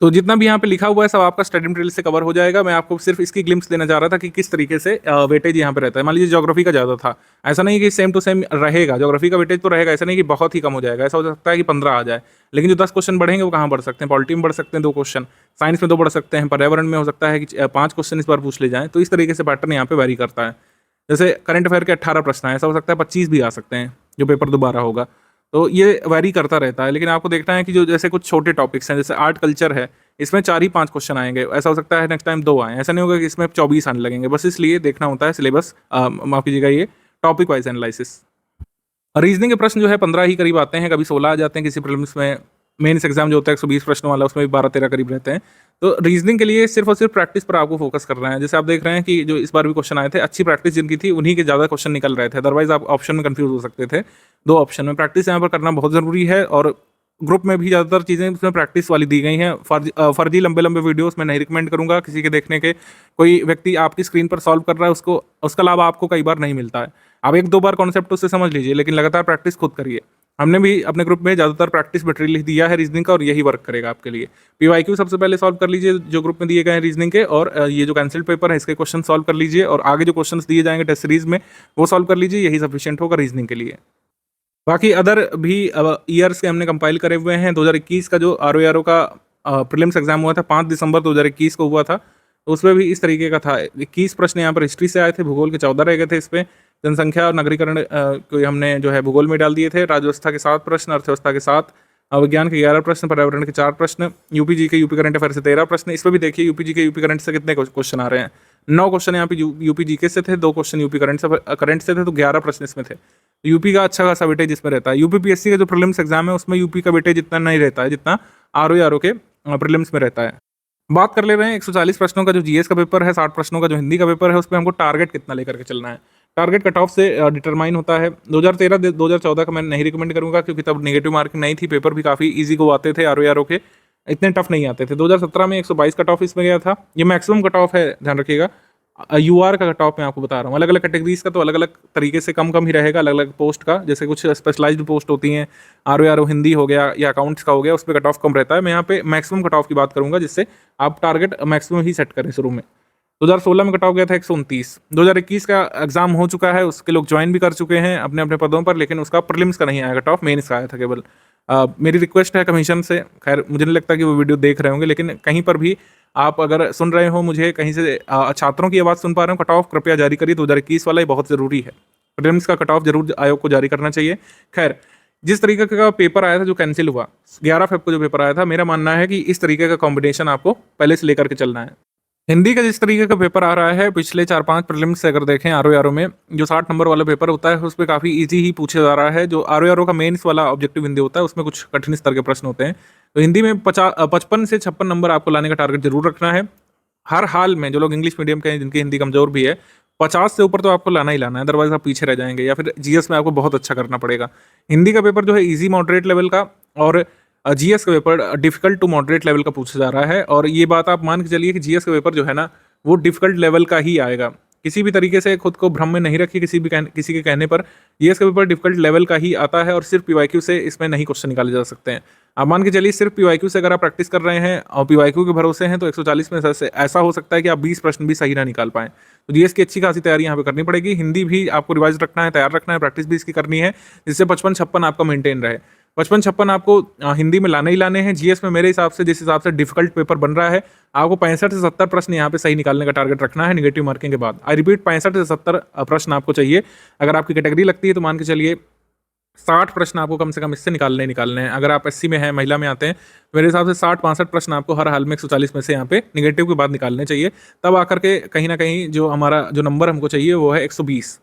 तो जितना भी यहाँ पे लिखा हुआ है सब आपका स्टडी मटेरियल से कवर हो जाएगा। मैं आपको सिर्फ इसकी ग्लिम्स देना चाह रहा था कि किस तरीके से वेटेज यहाँ पे रहता है। मान लीजिए ज्योग्राफी का ज़्यादा था, ऐसा नहीं कि सेम टू सेम रहेगा, ज्योग्राफी का वेटेज तो रहेगा, ऐसा नहीं कि बहुत ही कम हो जाएगा। ऐसा हो सकता है कि 15 आ जाए, लेकिन जो 10 क्वेश्चन बढ़ेंगे वो कहाँ बढ़ सकते हैं, पॉलिटी में बढ़ सकते हैं 2 क्वेश्चन, साइंस में 2 बढ़ सकते हैं, पर्यावरण में हो सकता है कि 5 क्वेश्चन इस बार पूछ ले जाएँ। तो इस तरीके से पैटर्न यहाँ पे वेरी करता है। जैसे करंट अफेयर के 18 प्रश्न है, ऐसा हो सकता है 25 भी आ सकते हैं जो पेपर दोबारा होगा। तो ये वेरी करता रहता है। लेकिन आपको देखना है कि जो जैसे कुछ छोटे टॉपिक्स हैं, जैसे आर्ट कल्चर है, इसमें 4 ही 5 क्वेश्चन आएंगे, ऐसा हो सकता है नेक्स्ट टाइम 2 आए, ऐसा नहीं होगा कि इसमें 24 आने लगेंगे। बस इसलिए देखना होता है सिलेबस, माफ कीजिएगा, ये टॉपिक वाइज एनालिसिस। रीजनिंग के प्रश्न जो है 15 ही करीब आते हैं, कभी 16 आ जाते हैं किसी प्रीलिम्स में। मेंस एग्जाम जो होता है 120 प्रश्नों वाला, उसमें भी 12-13 करीब रहते हैं। तो रीजनिंग के लिए सिर्फ और सिर्फ प्रैक्टिस पर आपको फोकस करना है। जैसे आप देख रहे हैं कि जो इस बार भी क्वेश्चन आए थे, अच्छी प्रैक्टिस जिनकी थी उन्हीं के ज़्यादा क्वेश्चन निकल रहे थे, अदरवाइज आप ऑप्शन में कंफ्यूज हो सकते थे। 2 ऑप्शन में प्रैक्टिस यहाँ पर करना बहुत ज़रूरी है। और ग्रुप में भी ज़्यादातर चीज़ें उसमें प्रैक्टिस वाली दी गई हैं। फर्जी लंबे लंबे वीडियोस मैं नहीं रिकमेंड करूँगा किसी के देखने के। कोई व्यक्ति आपकी स्क्रीन पर सॉल्व कर रहा है, उसको उसका लाभ आपको कई बार नहीं मिलता है। आप 1-2 बार कॉन्सेप्ट उससे समझ लीजिए, लेकिन लगातार प्रैक्टिस खुद करिए। हमने भी अपने ग्रुप में ज़्यादातर प्रैक्टिस मटेरियल दिया है रीजनिंग का, और यही वर्क करेगा आपके लिए। PYQ सबसे पहले सॉल्व कर लीजिए जो ग्रुप में दिए गए हैं रीजनिंग के, और ये जो कैंसिल्ड पेपर है इसके क्वेश्चन सॉल्व कर लीजिए, और आगे जो क्वेश्चन दिए जाएंगे टेस्ट सीरीज में वो सॉल्व कर लीजिए। यही सफिशिएंट होगा रीजनिंग के लिए। बाकी अदर भी ईयर्स के हमने कंपाइल करे हुए हैं। 2021 का जो RO का प्रीलिम्स एग्जाम हुआ था 5 दिसंबर 2021 को हुआ था, तो उसमें भी इस तरीके का था। 21 प्रश्न यहाँ पर हिस्ट्री से आए थे, भूगोल के 14 रह गए थे। इस पर जनसंख्या और नगरीकरण को हमने जो है भूगोल में डाल दिए थे। राज्यव्यवस्था के 7 प्रश्न, अर्थव्यवस्था के 7, विज्ञान के 11 प्रश्न, पर्यावरण के 4 प्रश्न, यूपी जी के यूपी करंट अफेयर से 13 प्रश्न। इस पर भी देखिए यूपी जी के यूपी करंट से कितने क्वेश्चन आ रहे हैं। 9 क्वेश्चन यहाँ पे यूपी जी के से थे, 2 क्वेश्चन यूपी करंट से थे, तो 11 प्रश्न इसमें थे। तो यूपी का अच्छा खासा वेटेज इसमें रहता है। UPPSC का जो प्रीलिम्स एग्जाम है उसमें यूपी का वेटेज इतना नहीं रहता है जितना RO के प्रीलिम्स में रहता है। बात कर ले रहे हैं 140 प्रश्नों का जो GS का पेपर है, 60 प्रश्नों का जो हिंदी का पेपर है, उसमें हमको टारगेट कितना लेकर के चलना है। टारगेट कट ऑफ से डिटरमाइन होता है। 2013-2014 का मैं नहीं रिकमेंड करूंगा, क्योंकि तब नेगेटिव मार्किंग नहीं थी, पेपर भी काफ़ी ईजी को आते थे, RO के इतने टफ नहीं आते थे। 2017 में 122 कट ऑफ इसमें गया था। ये मैक्सिमम कट ऑफ है, ध्यान रखिएगा। UR का कट ऑफ मैं आपको बता रहा हूँ। अलग अलग कैटेगरीज का तो अलग अलग तरीके से कम ही रहेगा, अलग अलग पोस्ट का। जैसे कुछ स्पेशलाइज्ड पोस्ट होती हैं, RO हिंदी हो गया या अकाउंट्स का हो गया, उस पर कट ऑफ कम रहता है। मैं यहाँ पे मैक्सिमम कट ऑफ की बात करूंगा, जिससे आप टारगेट मैक्सिमम ही सेट करें शुरू में। 2016 में कट ऑफ गया था 129। 2021 का एग्जाम हो चुका है, उसके लोग ज्वाइन भी कर चुके हैं अपने अपने पदों पर, लेकिन उसका प्रीलिम्स का नहीं आया कट ऑफ, मेंस का आया था केवल। मेरी रिक्वेस्ट है कमीशन से, खैर मुझे नहीं लगता कि वो वीडियो देख रहे होंगे, लेकिन कहीं पर भी आप अगर सुन रहे हो मुझे, कहीं से छात्रों की आवाज़ सुन पा रहे हो, कट ऑफ कृपया जारी करिए। 2021 वाला ही बहुत ज़रूरी है। प्रीलिम्स का कट ऑफ जरूर आयोग को जारी करना चाहिए। खैर, जिस तरीके का पेपर आया था जो कैंसिल हुआ 11 फेब को जो पेपर आया था, मेरा मानना है कि इस तरीके का कॉम्बिनेशन आपको पहले से लेकर के चलना है। हिंदी का जिस तरीके का पेपर आ रहा है पिछले 4-5 प्रीलिम्स से अगर देखें आरओ में, जो 60 नंबर वाला पेपर होता है उस पर काफ़ी इजी ही पूछा जा रहा है। जो आरओ का मेंस वाला ऑब्जेक्टिव हिंदी होता है उसमें कुछ कठिन स्तर के प्रश्न होते हैं। तो हिंदी में 55 से 56 नंबर आपको लाने का टारगेट जरूर रखना है। हर हाल में जो लोग इंग्लिश मीडियम के हैं जिनकी हिंदी कमजोर भी है, 50 से ऊपर तो आपको लाना ही लाना है, अदरवाइज आप पीछे रह जाएंगे या फिर जीएस में आपको बहुत अच्छा करना पड़ेगा। हिंदी का पेपर जो है इजी मॉडरेट लेवल का और जीएस का paper difficult to moderate level का पूछा जा रहा है। और ये बात आप मान के चलिए कि जीएस का पेपर जो है ना वो डिफिकल्ट लेवल का ही आएगा। किसी भी तरीके से खुद को भ्रम में नहीं रखिए किसी के कहने पर। जीएस का पेपर डिफिकल्ट लेवल का ही आता है और सिर्फ पीवाईक्यू से इसमें नहीं क्वेश्चन निकाले जा सकते हैं। आप मान के चलिए सिर्फ पीवाईक्यू से अगर आप प्रैक्टिस कर रहे हैं और पीवाईक्यू के भरोसे हैं तो 140 में ऐसा हो सकता है कि आप 20 प्रश्न भी सही ना निकाल पाएं। तो जीएस की अच्छी खासी तैयारी यहाँ पे करनी पड़ेगी। हिंदी भी आपको रिवाइज रखना है, तैयार रखना है, प्रैक्टिस भी इसकी करनी है, जिससे 55-56 आपका मेंटेन रहे। 55-56 आपको हिंदी में लाने ही लाने हैं। जीएस में मेरे हिसाब से जिस हिसाब से डिफिकल्ट पेपर बन रहा है, आपको 65 से 70 प्रश्न यहाँ पे सही निकालने का टारगेट रखना है नेगेटिव मार्किंग के बाद। आई रिपीट, 65 से 70 प्रश्न आपको चाहिए। अगर आपकी कैटेगरी लगती है तो मान के चलिए 60 प्रश्न आपको कम से कम इससे निकालने हैं। अगर आप एससी में हैं, महिला में आते हैं, मेरे हिसाब से 60-65 प्रश्न आपको हर हाल में 140 में से यहाँ पे निगेटिव के बाद निकालने चाहिए। तब आकर के कहीं ना कहीं जो हमारा जो नंबर हमको चाहिए वो है 120।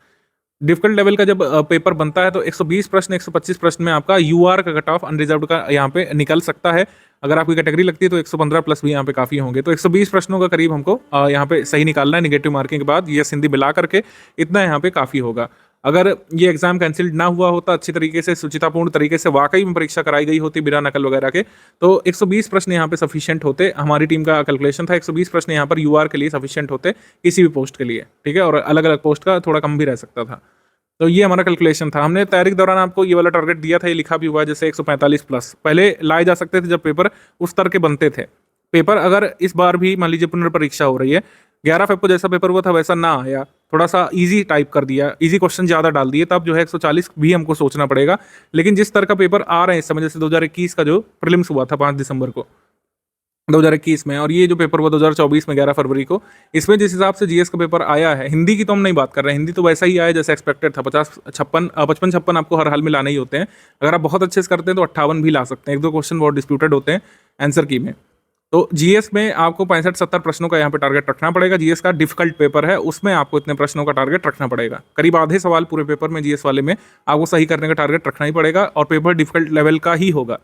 डिफिकल्ट लेवल का जब पेपर बनता है तो 120 प्रश्न 125 प्रश्न में आपका यूआर का कट ऑफ अनरिजर्व्ड का यहाँ पे निकल सकता है। अगर आपकी कैटेगरी लगती है तो 115 प्लस भी यहाँ पे काफ़ी होंगे। तो 120 प्रश्नों का करीब हमको यहाँ पे सही निकालना है नेगेटिव मार्किंग के बाद। ये हिंदी मिला करके इतना यहाँ पे काफ़ी होगा। अगर ये एग्जाम कैंसिल्ड ना हुआ होता, अच्छी तरीके से सुचितापूर्ण तरीके से वाकई में परीक्षा कराई गई होती बिना नकल वगैरह के, तो 120 प्रश्न यहाँ पे सफिशिएंट होते। हमारी टीम का कैलकुलेशन था 120 प्रश्न यहाँ पर यूआर के लिए सफिशिएंट होते किसी भी पोस्ट के लिए, ठीक है। और अलग अलग पोस्ट का थोड़ा कम भी रह सकता था। तो ये हमारा कैलकुलेशन था। हमने तैयारी के दौरान आपको ये वाला टारगेट दिया था, ये लिखा भी हुआ है, जैसे 145 प्लस पहले लाए जा सकते थे जब पेपर उस तरह के बनते थे। पेपर अगर इस बार भी मान लीजिए पुनर्परीक्षा हो रही है, 11 फेब को जैसा पेपर हुआ था वैसा ना आया, थोड़ा सा इजी टाइप कर दिया, इजी क्वेश्चन ज़्यादा डाल दिए, तब जो है 140 भी हमको सोचना पड़ेगा। लेकिन जिस तरह का पेपर आ रहे हैं इस समय, जैसे 2021 का जो प्रीलिम्स हुआ था 5 दिसंबर को 2021 में, और ये जो पेपर हुआ 2024 में 11 फरवरी को, इसमें जिस हिसाब से जीएस का पेपर आया है, हिंदी की तो हम नहीं बात कर रहे हैं, हिंदी तो वैसा ही आया जैसे एक्सपेक्टेड था। 55-56 आपको हर हाल में लाने ही होते हैं। अगर आप बहुत अच्छे से करते हैं तो 58 भी ला सकते हैं। 1-2 क्वेश्चन बहुत डिस्प्यूटेड होते हैं आंसर की में। तो जीएस में आपको 65-70 प्रश्नों का यहाँ पे टारगेट रखना पड़ेगा। जीएस का डिफिकल्ट पेपर है, उसमें आपको इतने प्रश्नों का टारगेट रखना पड़ेगा। करीब आधे सवाल पूरे पेपर में जीएस वाले में आपको सही करने का टारगेट रखना ही पड़ेगा, और पेपर डिफिकल्ट लेवल का ही होगा।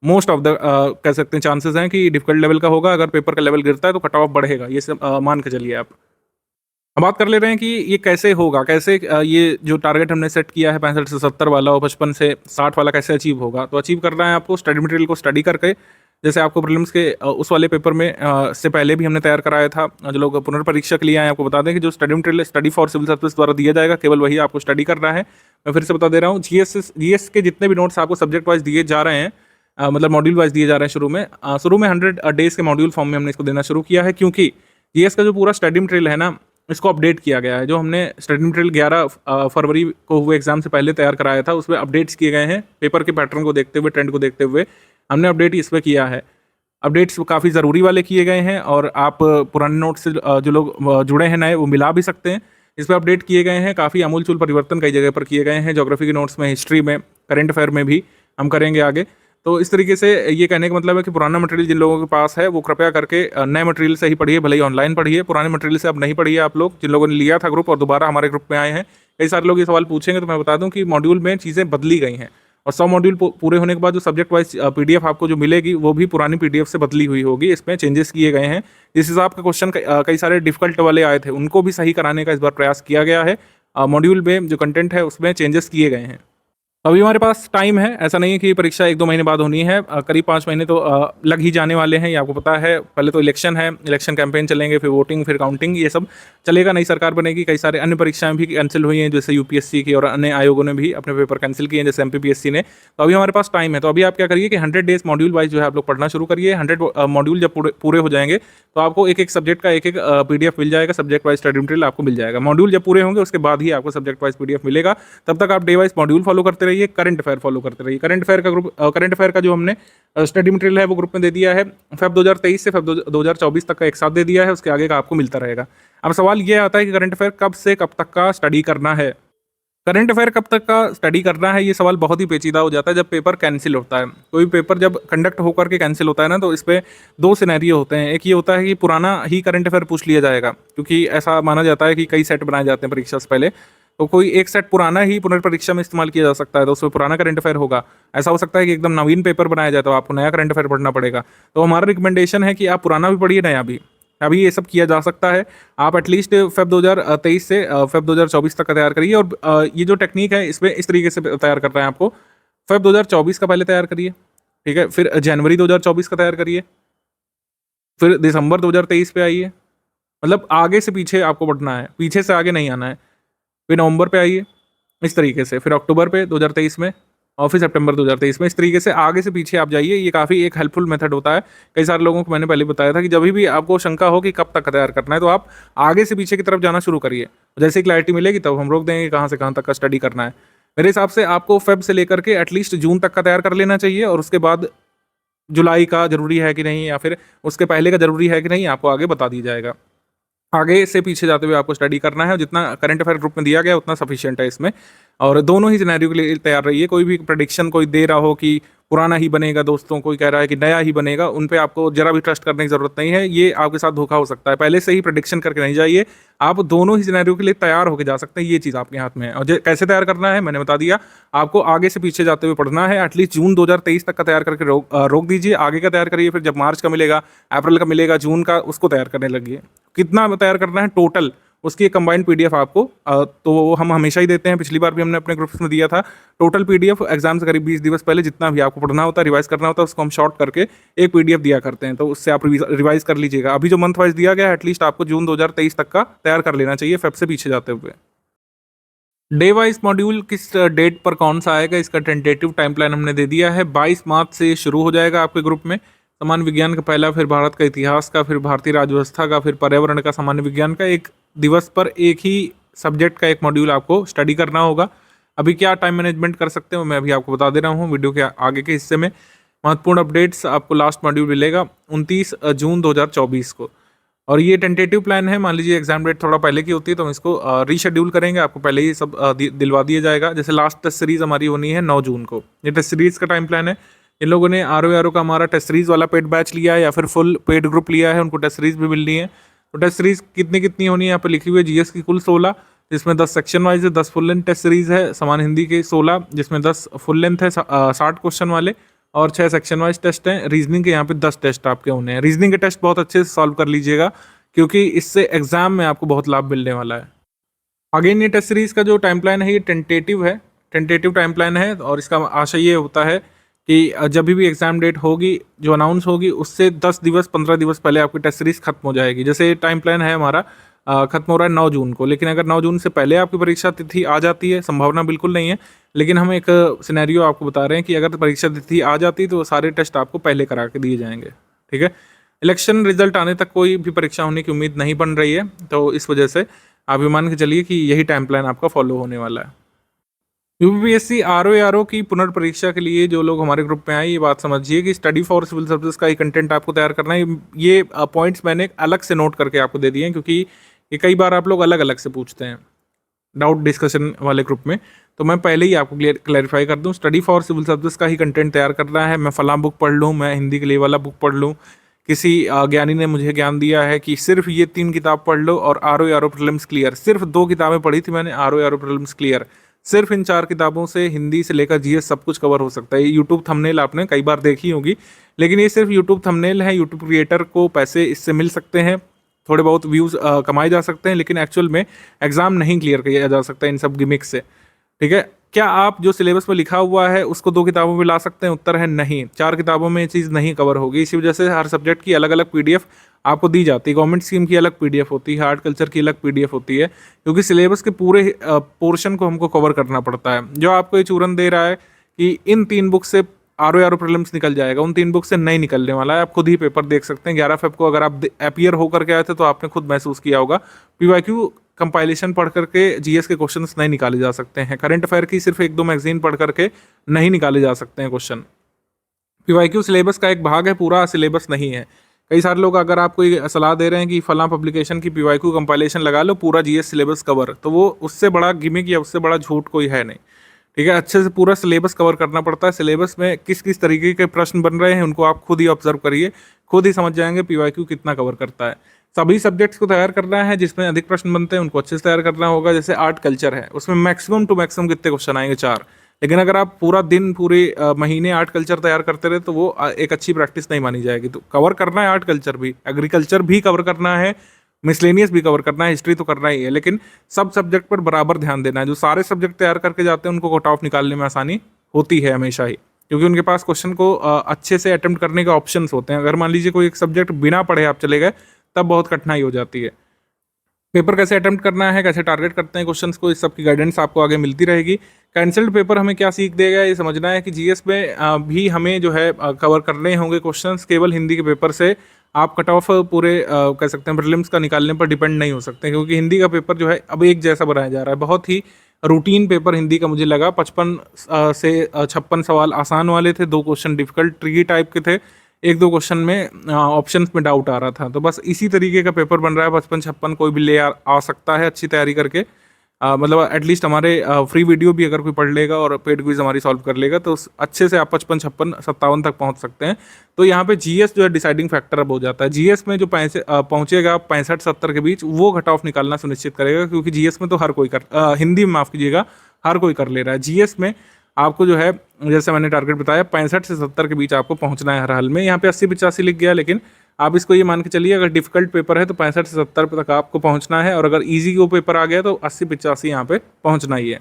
मोस्ट ऑफ द कह सकते हैं चांसेस हैं कि डिफिकल्ट लेवल का होगा। अगर पेपर का लेवल गिरता है तो कट ऑफ बढ़ेगा, ये सब मान के चलिए आप। हम बात कर ले रहे हैं कि ये कैसे होगा, कैसे ये जो टारगेट हमने सेट किया है 65 से 70 वाला और 55 से 60 वाला कैसे अचीव होगा। तो अचीव करना है आपको स्टडी मटेरियल को स्टडी करके। जैसे आपको प्रीलिम्स के उस वाले पेपर में से पहले भी हमने तैयार कराया था। जो लोग पुनर्परीक्षा के लिए आए, आपको बता दें कि जो study material study for civil service द्वारा दिया जाएगा, केवल वही आपको स्टडी करना है। मैं फिर से बता दे रहा हूँ, जीएस के जितने भी नोट्स आपको सब्जेक्ट वाइज दिए जा रहे हैं, मतलब मॉड्यूल वाइज दिए जा रहे हैं, शुरू में 100 डेज के मॉड्यूल फॉर्म में हमने इसको देना शुरू किया है, क्योंकि जीएस का जो पूरा स्टडी मटेरियल है ना, इसको अपडेट किया गया है। जो हमने स्टडी मटेरियल 11 फरवरी को हुए एग्जाम से पहले तैयार कराया था, उसमें अपडेट्स किए गए हैं। पेपर के पैटर्न को देखते हुए, ट्रेंड को देखते हुए हमने अपडेट इस पर किया है। अपडेट्स काफ़ी ज़रूरी वाले किए गए हैं, और आप पुराने नोट्स से जो लोग जुड़े हैं नए, वो मिला भी सकते हैं। इस पर अपडेट किए गए हैं, काफ़ी आमूलचूल परिवर्तन कई जगह पर किए गए हैं। ज्योग्राफी के नोट्स में, हिस्ट्री में, करंट अफेयर में भी हम करेंगे आगे। तो इस तरीके से ये कहने का मतलब है कि पुराना मटेरियल जिन लोगों के पास है वो कृपया करके नए मटेरियल से ही पढ़िए, भले ही ऑनलाइन पढ़िए। पुराने मटेरियल से अब नहीं पढ़िए आप लोग, जिन लोगों ने लिया था ग्रुप और दोबारा हमारे ग्रुप में आए हैं। कई सारे लोग ये सवाल पूछेंगे, तो मैं बता दूं कि मॉड्यूल में चीज़ें बदली गई हैं, और 100 मॉड्यूल पूरे होने के बाद जो सब्जेक्ट वाइज पीडीएफ आपको जो मिलेगी वो भी पुरानी पीडीएफ से बदली हुई होगी। इसमें चेंजेस किए गए हैं। इस हिसाब के क्वेश्चन कई सारे डिफिकल्ट वाले आए थे, उनको भी सही कराने का इस बार प्रयास किया गया है। मॉड्यूल में जो कंटेंट है उसमें चेंजेस किए गए हैं। तो अभी हमारे पास टाइम है, ऐसा नहीं है कि परीक्षा 1-2 महीने बाद होनी है। करीब 5 महीने तो लग ही जाने वाले हैं, ये आपको पता है। पहले तो इलेक्शन है, इलेक्शन कैंपेन चलेंगे, फिर वोटिंग, फिर काउंटिंग, ये सब चलेगा। नई सरकार बनेगी, कई सारे अन्य परीक्षाएं भी कैंसिल हुई हैं, जैसे यूपीएससी की, और अन्य आयोगों ने भी अपने पेपर कैंसिल किए हैं, जैसे एमपीपीएससी ने। तो अभी हमारे पास टाइम है, तो अभी आप क्या करिए कि 100 डेज मॉड्यूल वाइज जो है आप लोग पढ़ना शुरू करिए। 100 मॉड्यूल जब पूरे हो जाएंगे तो आपको एक सब्जेक्ट का एक पीडीएफ मिल जाएगा, सब्जेक्ट वाइज स्टडी मटेरियल आपको मिल जाएगा। मॉड्यूल जब पूरे होंगे उसके बाद ही आपको सब्जेक्ट वाइज पीडीएफ मिलेगा। तब तक आप डे वाइज मॉड्यूल फॉलो करते रहिए, करंट अफेयर फॉलो करते रहिए। करंट अफेयर का जो हमने स्टडी मटेरियल है वो ग्रुप में दे दिया है। फेब 2023 से फेब 2024 तक का एक साथ दे दिया है, उसके आगे का आपको मिलता रहेगा। अब सवाल ये आता है कि करंट अफेयर कब से कब तक का स्टडी करना है। करंट अफेयर कब तक का स्टडी करना है, ये सवाल बहुत ही पेचीदा हो जाता है जब पेपर कैंसिल होता है। कोई पेपर जब कंडक्ट होकर के कैंसिल होता है ना, तो इस पे दो सिनेरियो होते हैं। एक ये होता है कि पुराना ही करंट अफेयर पूछ लिया जाएगा, क्योंकि ऐसा माना जाता है कि कई सेट बनाए जाते हैं परीक्षा से पहले, तो कोई एक सेट पुराना ही पुनर्परीक्षा में इस्तेमाल किया जा सकता है, तो उसमें पुराना करंट अफेयर होगा। ऐसा हो सकता है कि एकदम नवीन पेपर बनाया जाए तो आपको नया करंट अफेयर पढ़ना पड़ेगा। तो हमारा रिकमेंडेशन है कि आप पुराना भी पढ़िए, नया भी। अभी ये सब किया जा सकता है। आप एटलीस्ट फेब 2023 से फेब 2024 तक का तैयार करिए। और ये जो टेक्निक है इसमें इस तरीके से तैयार करना है आपको। फेब 2024 का पहले तैयार करिए, ठीक है, फिर जनवरी 2024 का तैयार करिए, फिर दिसंबर 2023 पे आइए। मतलब आगे से पीछे आपको बढ़ना है, पीछे से आगे नहीं आना है। फिर नवंबर पे आइए इस तरीके से, फिर अक्टूबर पे 2023 में, और फिर सितंबर 2023 में। इस तरीके से आगे से पीछे आप जाइए। ये काफ़ी एक हेल्पफुल मेथड होता है। कई सारे लोगों को मैंने पहले बताया था कि जब भी आपको शंका हो कि कब तक तैयार करना है, तो आप आगे से पीछे की तरफ जाना शुरू करिए। जैसे क्लैरिटी मिलेगी तब हम रोक देंगे कहाँ से कहाँ तक का स्टडी करना है। मेरे हिसाब से आपको फेब से लेकर के एटलीस्ट जून तक का तैयार कर लेना चाहिए, और उसके बाद जुलाई का ज़रूरी है कि नहीं, या फिर उसके पहले का ज़रूरी है कि नहीं, आपको आगे बता दिया जाएगा। आगे से पीछे जाते हुए आपको स्टडी करना है, और जितना करंट अफेयर ग्रुप में दिया गया उतना सफिशिएंट है इसमें। और दोनों ही सिनेरियो के लिए तैयार रहिए। कोई भी प्रेडिक्शन कोई दे रहा हो कि पुराना ही बनेगा, दोस्तों कोई कह रहा है कि नया ही बनेगा, उन पे आपको जरा भी ट्रस्ट करने की ज़रूरत नहीं है। ये आपके साथ धोखा हो सकता है। पहले से ही प्रेडिक्शन करके नहीं जाइए। आप दोनों ही सिनेरियो के लिए तैयार होकर जा सकते हैं। ये चीज़ आपके हाथ में है। और कैसे तैयार करना है मैंने बता दिया। आपको आगे से पीछे जाते हुए पढ़ना है। एटलीस्ट जून 2023 तक का तैयार करके रोक दीजिए। आगे का तैयार करिए। फिर जब मार्च का मिलेगा, अप्रैल का मिलेगा, जून का, उसको तैयार करने लगिए। कितना तैयार करना है टोटल, उसकी एक कंबाइंड पीडीएफ आपको तो वो हम हमेशा ही देते हैं। पिछली बार भी हमने अपने ग्रुप्स में दिया था। टोटल पीडीएफ एग्जाम से करीब 20 दिवस पहले जितना भी आपको पढ़ना होता है, रिवाइज करना होता है, उसको हम शॉर्ट करके एक पीडीएफ दिया करते हैं। तो उससे आप रिवाइज कर लीजिएगा। अभी जो मंथ वाइज दिया गया है, एटलीस्ट आपको जून 2023 तक का तैयार कर लेना चाहिए, फेब से पीछे जाते हुए। डे वाइज मॉड्यूल किस डेट पर कौन सा आएगा, इसका टेंटेटिव टाइम प्लान हमने दे दिया है। 22 मार्च से शुरू हो जाएगा आपके ग्रुप में। सामान्य विज्ञान का पहला, फिर भारत का इतिहास का, फिर भारतीय राज्यव्यवस्था का, फिर पर्यावरण का, सामान्य विज्ञान का। एक दिवस पर एक ही सब्जेक्ट का एक मॉड्यूल आपको स्टडी करना होगा। अभी क्या टाइम मैनेजमेंट कर सकते हो मैं अभी आपको बता दे रहा हूँ वीडियो के आगे के हिस्से में। महत्वपूर्ण अपडेट्स आपको लास्ट मॉड्यूल मिलेगा 29 जून 2024 को। और ये टेंटेटिव प्लान है। मान लीजिए एग्जाम डेट थोड़ा पहले की होती है तो हम इसको रीशेड्यूल करेंगे। आपको पहले ही सब दिलवा दिया जाएगा। जैसे लास्ट टेस्ट सीरीज हमारी होनी है 9 जून को। ये टेस्ट सीरीज का टाइम प्लान है। इन लोगों ने आर का हमारा टेस्ट सीरीज वाला पेड बैच लिया है या फिर फुल पेड ग्रुप लिया है, उनको टेस्ट सीरीज भी मिलनी है। तो टेस्ट सीरीज कितनी होनी है यहाँ पर लिखी हुई है। जीएस की कुल 16, जिसमें 10 सेक्शन वाइज है, 10 फुल लेंथ टेस्ट सीरीज है। सामान्य हिंदी के 16, जिसमें 10 फुल लेंथ है 60 क्वेश्चन वाले, और 6 सेक्शन वाइज टेस्ट हैं। रीजनिंग के यहाँ पे 10 टेस्ट आपके होने हैं। रीजनिंग के टेस्ट बहुत अच्छे से सॉल्व कर लीजिएगा, क्योंकि इससे एग्जाम में आपको बहुत लाभ मिलने वाला है। अगेन ये टेस्ट सीरीज का जो टाइम प्लान है ये टेंटेटिव है, टेंटेटिव टाइम प्लान है। और इसका आशय ये होता है कि जब भी एग्जाम डेट होगी जो अनाउंस होगी उससे 10 दिवस 15 दिवस पहले आपकी टेस्ट सीरीज खत्म हो जाएगी। जैसे टाइम प्लान है हमारा खत्म हो रहा है 9 जून को, लेकिन अगर 9 जून से पहले आपकी परीक्षा तिथि आ जाती है, संभावना बिल्कुल नहीं है, लेकिन हम एक सिनेरियो आपको बता रहे हैं कि अगर परीक्षा तिथि आ जाती तो सारे टेस्ट आपको पहले करा के दिए जाएंगे। ठीक है। इलेक्शन रिजल्ट आने तक कोई भी परीक्षा होने की उम्मीद नहीं बन रही है, तो इस वजह से आप ये मान के चलिए कि यही टाइम प्लान आपका फॉलो होने वाला है। यूपीपीएससी आरओ की पुनर्परीक्षा के लिए जो लोग हमारे ग्रुप में आए, ये बात समझिए कि स्टडी फॉर सिविल सर्विसेज का ही कंटेंट आपको तैयार करना है। ये पॉइंट्स मैंने अलग से नोट करके आपको दे दिए हैं, क्योंकि ये कई बार आप लोग अलग अलग से पूछते हैं डाउट डिस्कशन वाले ग्रुप में। तो मैं पहले ही आपको क्लैरिफाई कर दूं, स्टडी फॉर सिविल सर्विसेज का ही कंटेंट तैयार करना है। मैं फलां बुक पढ़ लूँ, मैं हिंदी के लिए वाला बुक पढ़ लूँ, किसी ज्ञानी ने मुझे ज्ञान दिया है कि सिर्फ ये 3 किताब पढ़ लो और आरओ प्रीलिम्स क्लियर। सिर्फ 2 किताबें पढ़ी थी मैंने, आरओ प्रीलिम्स क्लियर। सिर्फ इन 4 किताबों से हिंदी से लेकर जीएस सब कुछ कवर हो सकता है। यूट्यूब थंबनेल आपने कई बार देखी होगी, लेकिन ये सिर्फ यूट्यूब थंबनेल है। यूट्यूब क्रिएटर को पैसे इससे मिल सकते हैं, थोड़े बहुत व्यूज़ कमाए जा सकते हैं, लेकिन एक्चुअल में एग्जाम नहीं क्लियर किया जा सकता इन सब गिमिक्स से। ठीक है। क्या आप जो सिलेबस में लिखा हुआ है उसको 2 किताबों में ला सकते हैं? उत्तर है नहीं। 4 किताबों में ये चीज़ नहीं कवर होगी। इसी वजह से हर सब्जेक्ट की अलग अलग पीडीएफ आपको दी जाती है। गवर्नमेंट स्कीम की अलग पीडीएफ होती है, आर्ट कल्चर की अलग पीडीएफ होती है, क्योंकि सिलेबस के पूरे पोर्शन को हमको कवर करना पड़ता है। जो आपको ये चूरन दे रहा है कि इन 3 बुक से आरओ प्रीलिम्स निकल जाएगा, उन 3 बुक से नहीं निकलने वाला है। आप खुद ही पेपर देख सकते हैं। 11 फेब को अगर आप अपीयर होकर के आए थे तो आपने खुद महसूस किया होगा, पीवाईक्यू कंपाइलेशन पढ़ करके जीएस के क्वेश्चंस नहीं निकाले जा सकते हैं। करंट अफेयर की सिर्फ 1-2 मैगजीन पढ़ करके नहीं निकाले जा सकते हैं क्वेश्चन। पीवाईक्यू सिलेबस का एक भाग है, पूरा सिलेबस नहीं है। कई सारे लोग अगर आपको ये सलाह दे रहे हैं कि फलां पब्लिकेशन की पीवाईक्यू कंपाइलेशन लगा लो, पूरा जीएस सिलेबस कवर, तो वो उससे बड़ा गिमिक या उससे बड़ा झूठ कोई है नहीं। ठीक है, अच्छे से पूरा सिलेबस कवर करना पड़ता है। सिलेबस में किस किस तरीके के प्रश्न बन रहे हैं उनको आप खुद ही ऑब्जर्व करिए, खुद ही समझ जाएंगे पीवाईक्यू कितना कवर करता है। सभी सब्जेक्ट्स को तैयार करना है, जिसमें अधिक प्रश्न बनते हैं उनको अच्छे से तैयार करना होगा। जैसे आर्ट कल्चर है, उसमें मैक्सिमम टू मैक्सिमम कितने क्वेश्चन आएंगे, 4। लेकिन अगर आप पूरा दिन पूरे महीने आर्ट कल्चर तैयार करते रहे तो वो एक अच्छी प्रैक्टिस नहीं मानी जाएगी। तो कवर करना है आर्ट कल्चर भी, एग्रीकल्चर भी कवर करना है, मिसलेनियस भी कवर करना है, हिस्ट्री तो करना ही है, लेकिन सब सब्जेक्ट पर बराबर ध्यान देना है। जो सारे सब्जेक्ट तैयार करके जाते हैं उनको कट ऑफ निकालने में आसानी होती है हमेशा ही, क्योंकि उनके पास क्वेश्चन को अच्छे से अटेम्प्ट करने के ऑप्शंस होते हैं। अगर मान लीजिए कोई एक सब्जेक्ट बिना पढ़े आप चले गए तब बहुत कठिनाई हो जाती है। पेपर कैसे अटेम्प्ट करना है, कैसे टारगेट करते हैं क्वेश्चंस को, इस सब की गाइडेंस आपको आगे मिलती रहेगी। कैंसल्ड पेपर हमें क्या सीख देगा, ये समझना है कि जीएस में भी हमें जो है कवर करने होंगे क्वेश्चंस। केवल हिंदी के पेपर से आप कट ऑफ पूरे कह सकते हैं प्रीलिम्स का निकालने पर डिपेंड नहीं हो सकते, क्योंकि हिंदी का पेपर जो है अब एक जैसा बनाया जा रहा है। बहुत ही रूटीन पेपर हिंदी का मुझे लगा। 55 से 56 सवाल आसान वाले थे, 2 क्वेश्चन डिफिकल्ट ट्रिकी टाइप के थे, 1-2 क्वेश्चन में ऑप्शंस में डाउट आ रहा था। तो बस इसी तरीके का पेपर बन रहा है। 55-56 कोई भी ले आ सकता है अच्छी तैयारी करके। मतलब एटलीस्ट हमारे फ्री वीडियो भी अगर कोई पढ़ लेगा और पेड क्विज हमारी सॉल्व कर लेगा तो अच्छे से आप 55-56-57 तक पहुंच सकते हैं। तो यहाँ पे जीएस जो है डिसाइडिंग फैक्टर अब हो जाता है। जीएस में जो पहुंचेगा 65-70 के बीच, वो कट ऑफ निकालना सुनिश्चित करेगा, क्योंकि जीएस में तो हर कोई हिंदी में माफ़ कीजिएगा, हर कोई कर ले रहा है। जीएस में आपको जो है जैसे मैंने टारगेट बताया 65 से 70 के बीच आपको पहुंचना है हर हाल में। यहाँ पे 80-85 लिख गया, लेकिन आप इसको ये मान के चलिए अगर डिफिकल्ट पेपर है तो 65 से 70 तक आपको पहुंचना है, और अगर इजी को पेपर आ गया तो 80-85 यहाँ पे पहुंचना ही है।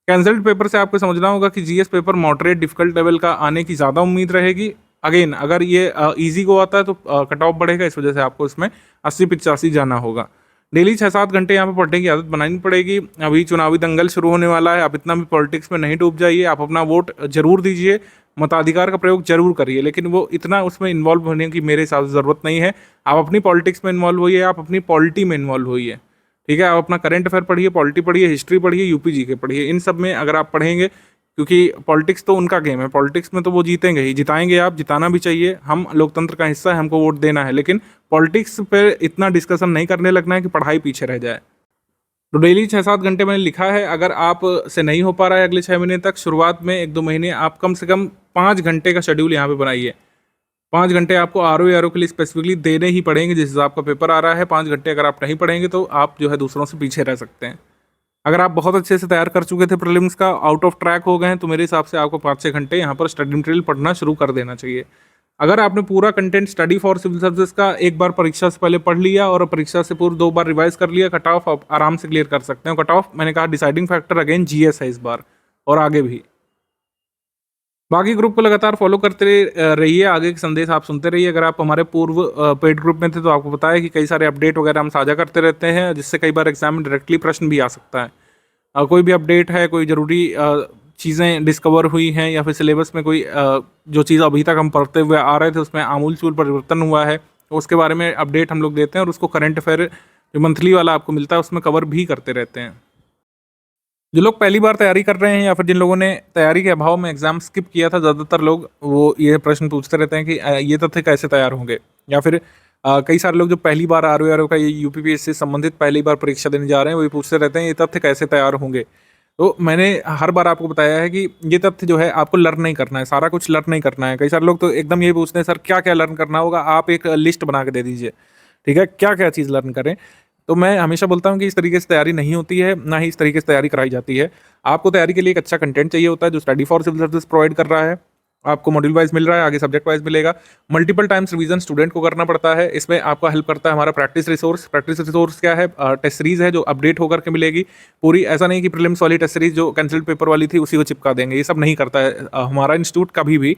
कैंसल्ड पेपर से आपको समझना होगा कि GS paper moderate difficult level का आने की ज़्यादा उम्मीद रहेगी। अगेन अगर ये ईजी को आता है तो कट ऑफ बढ़ेगा, इस वजह से आपको इसमें 80-85 जाना होगा। डेली 6-7 घंटे यहाँ पे पढ़ने की आदत बनानी पड़ेगी। अभी चुनावी दंगल शुरू होने वाला है, आप इतना भी पॉलिटिक्स में नहीं डूब जाइए। आप अपना वोट जरूर दीजिए, मताधिकार का प्रयोग जरूर करिए, लेकिन वो इतना उसमें इन्वॉल्व होने की मेरे हिसाब से ज़रूरत नहीं है। आप अपनी पॉलिटिक्स में इन्वॉल्व होइए, आप अपनी पॉलिटी में इन्वॉल्व होइए। ठीक है, आप अपना करंट अफेयर पढ़िए, पॉलिटी पढ़िए, हिस्ट्री पढ़िए, यूपी जीके पढ़िए। इन सब में अगर आप पढ़ेंगे, क्योंकि पॉलिटिक्स तो उनका गेम है, पॉलिटिक्स में तो वो जीतेंगे ही, जिताएंगे आप, जिताना भी चाहिए। हम लोकतंत्र का हिस्सा है, हमको वोट देना है, लेकिन पॉलिटिक्स पे इतना डिस्कशन नहीं करने लगना है कि पढ़ाई पीछे रह जाए। तो डेली 6-7 घंटे मैंने लिखा है। अगर आप से नहीं हो पा रहा है अगले 6 महीने तक, शुरुआत में 1-2 महीने आप कम से कम 5 घंटे का शेड्यूल यहाँ पे बनाइए। 5 घंटे आपको आरओ के लिए स्पेसिफिकली देने ही पड़ेंगे, जिस हिसाब का पेपर आ रहा है। 5 घंटे अगर आप नहीं पढ़ेंगे तो आप जो है दूसरों से पीछे रह सकते हैं। अगर आप बहुत अच्छे से तैयार कर चुके थे प्रीलिम्स का, आउट ऑफ ट्रैक हो गए हैं, तो मेरे हिसाब से आपको 5-6 घंटे यहाँ पर स्टडी मटेरियल पढ़ना शुरू कर देना चाहिए। अगर आपने पूरा content study for civil services का एक बार परीक्षा से पहले पढ़ लिया और परीक्षा से पूर्व 2 बार रिवाइज कर लिया, कट ऑफ आप आराम से क्लियर कर सकते हैं। कट ऑफ मैंने कहा डिसाइडिंग फैक्टर अगेन जीएस है इस बार, और आगे भी। बाकी ग्रुप को लगातार फॉलो करते रहिए, आगे के संदेश आप सुनते रहिए। अगर आप हमारे पूर्व पेड ग्रुप में थे तो आपको पता है कि कई सारे अपडेट वगैरह हम साझा करते रहते हैं, जिससे कई बार एग्जाम में डायरेक्टली प्रश्न भी आ सकता है। कोई भी अपडेट है, कोई ज़रूरी चीज़ें डिस्कवर हुई हैं, या फिर सिलेबस में कोई जो चीज़ अभी तक हम पढ़ते हुए आ रहे थे उसमें आमूल-चूल परिवर्तन हुआ है, तो उसके बारे में अपडेट हम लोग देते हैं, और उसको करंट अफेयर जो मंथली वाला आपको मिलता है उसमें कवर भी करते रहते हैं। जो लोग पहली बार तैयारी कर रहे हैं, या फिर जिन लोगों ने तैयारी के अभाव में एग्ज़ाम स्किप किया था, ज़्यादातर लोग वो ये प्रश्न पूछते रहते हैं कि ये तथ्य कैसे तैयार होंगे, या फिर कई सारे लोग जो पहली बार आरओ का ये यूपीपीएससी से संबंधित पहली बार परीक्षा देने जा रहे हैं, वही पूछते रहते हैं ये तथ्य कैसे तैयार होंगे। तो मैंने हर बार आपको बताया है कि ये तथ्य जो है आपको लर्न नहीं करना है, सारा कुछ लर्न नहीं करना है। कई सारे लोग तो एकदम यही पूछते हैं सर क्या क्या लर्न करना होगा, आप एक लिस्ट बना के दे दीजिए, ठीक है, क्या क्या चीज़ लर्न करें। तो मैं हमेशा बोलता हूँ कि इस तरीके से तैयारी नहीं होती है, ना ही इस तरीके से तैयारी कराई जाती है। आपको तैयारी के लिए एक अच्छा कंटेंट चाहिए होता है जो study for civil service provide कर रहा है। आपको मॉड्यूल वाइज मिल रहा है, आगे सब्जेक्ट वाइज मिलेगा। मल्टीपल टाइम्स रिवीजन स्टूडेंट को करना पड़ता है। इसमें आपका हेल्प करता है हमारा प्रैक्टिस रिसोर्स। प्रैक्टिस रिसोर्स क्या है? टेस्ट सीरीज है जो अपडेट होकर के मिलेगी पूरी। ऐसा नहीं कि प्रीलिम्स वाली टेस्ट सीरीज जो कैंसिल्ड पेपर वाली थी उसी को चिपका देंगे, ये सब नहीं करता है हमारा इंस्टीट्यूट, कभी भी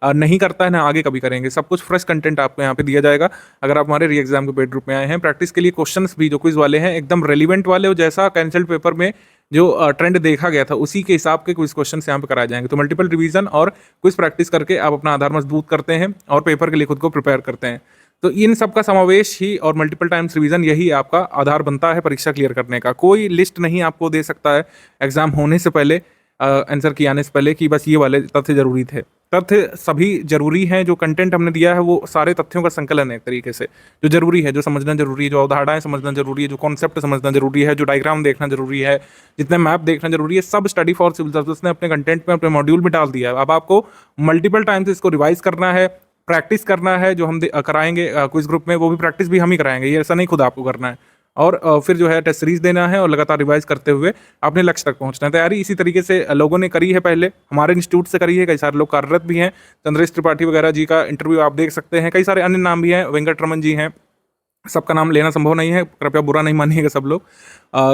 नहीं करता है, ना आगे कभी करेंगे। सब कुछ फ्रेश कंटेंट आपको यहाँ पे दिया जाएगा अगर आप हमारे री एग्जाम के पेड ग्रुप में आए हैं। प्रैक्टिस के लिए क्वेश्चंस भी जो क्विज वाले हैं एकदम रेलिवेंट वाले, और जैसा कैंसिल्ड पेपर में जो ट्रेंड देखा गया था उसी के हिसाब के क्विज क्वेश्चन यहाँ पे कराए जाएंगे। तो मल्टीपल रिवीजन और क्विज प्रैक्टिस करके आप अपना आधार मजबूत करते हैं और पेपर के लिए खुद को प्रिपेयर करते हैं। तो इन सब का समावेश ही और मल्टीपल टाइम्स रिवीजन यही आपका आधार बनता है परीक्षा क्लियर करने का। कोई लिस्ट नहीं आपको दे सकता है एग्जाम होने से पहले आंसर की आने से पहले कि बस ये वाले तथ्य जरूरी थे। तथ्य सभी जरूरी हैं, जो कंटेंट हमने दिया है वो सारे तथ्यों का संकलन है एक तरीके से, जो जरूरी है, जो समझना जरूरी है, जो अवधारणाएं समझना जरूरी है, जो कॉन्सेप्ट समझना जरूरी है, जो डायग्राम देखना जरूरी है, जितने मैप देखना जरूरी है, सब स्टडी फॉर सिविल सर्विस ने अपने कंटेंट में, अपने मॉड्यूल में डाल दिया है। अब आपको मल्टीपल टाइम्स इसको रिवाइज करना है, प्रैक्टिस करना है, जो हम कराएंगे क्विज ग्रुप में, वो भी प्रैक्टिस भी हम ही कराएंगे, ये ऐसा नहीं खुद आपको करना है। और फिर जो है टेस्ट सीरीज देना है और लगातार रिवाइज करते हुए अपने लक्ष्य तक पहुंचना है। तैयारी इसी तरीके से लोगों ने करी है, पहले हमारे इंस्टीट्यूट से करी है, कई सारे लोग कार्यरत भी हैं। चंद्रेश त्रिपाठी वगैरह जी का इंटरव्यू आप देख सकते हैं, कई सारे अन्य नाम भी हैं, वेंकटरमन जी हैं, सबका नाम लेना संभव नहीं है, कृपया बुरा नहीं मानिएगा सब लोग।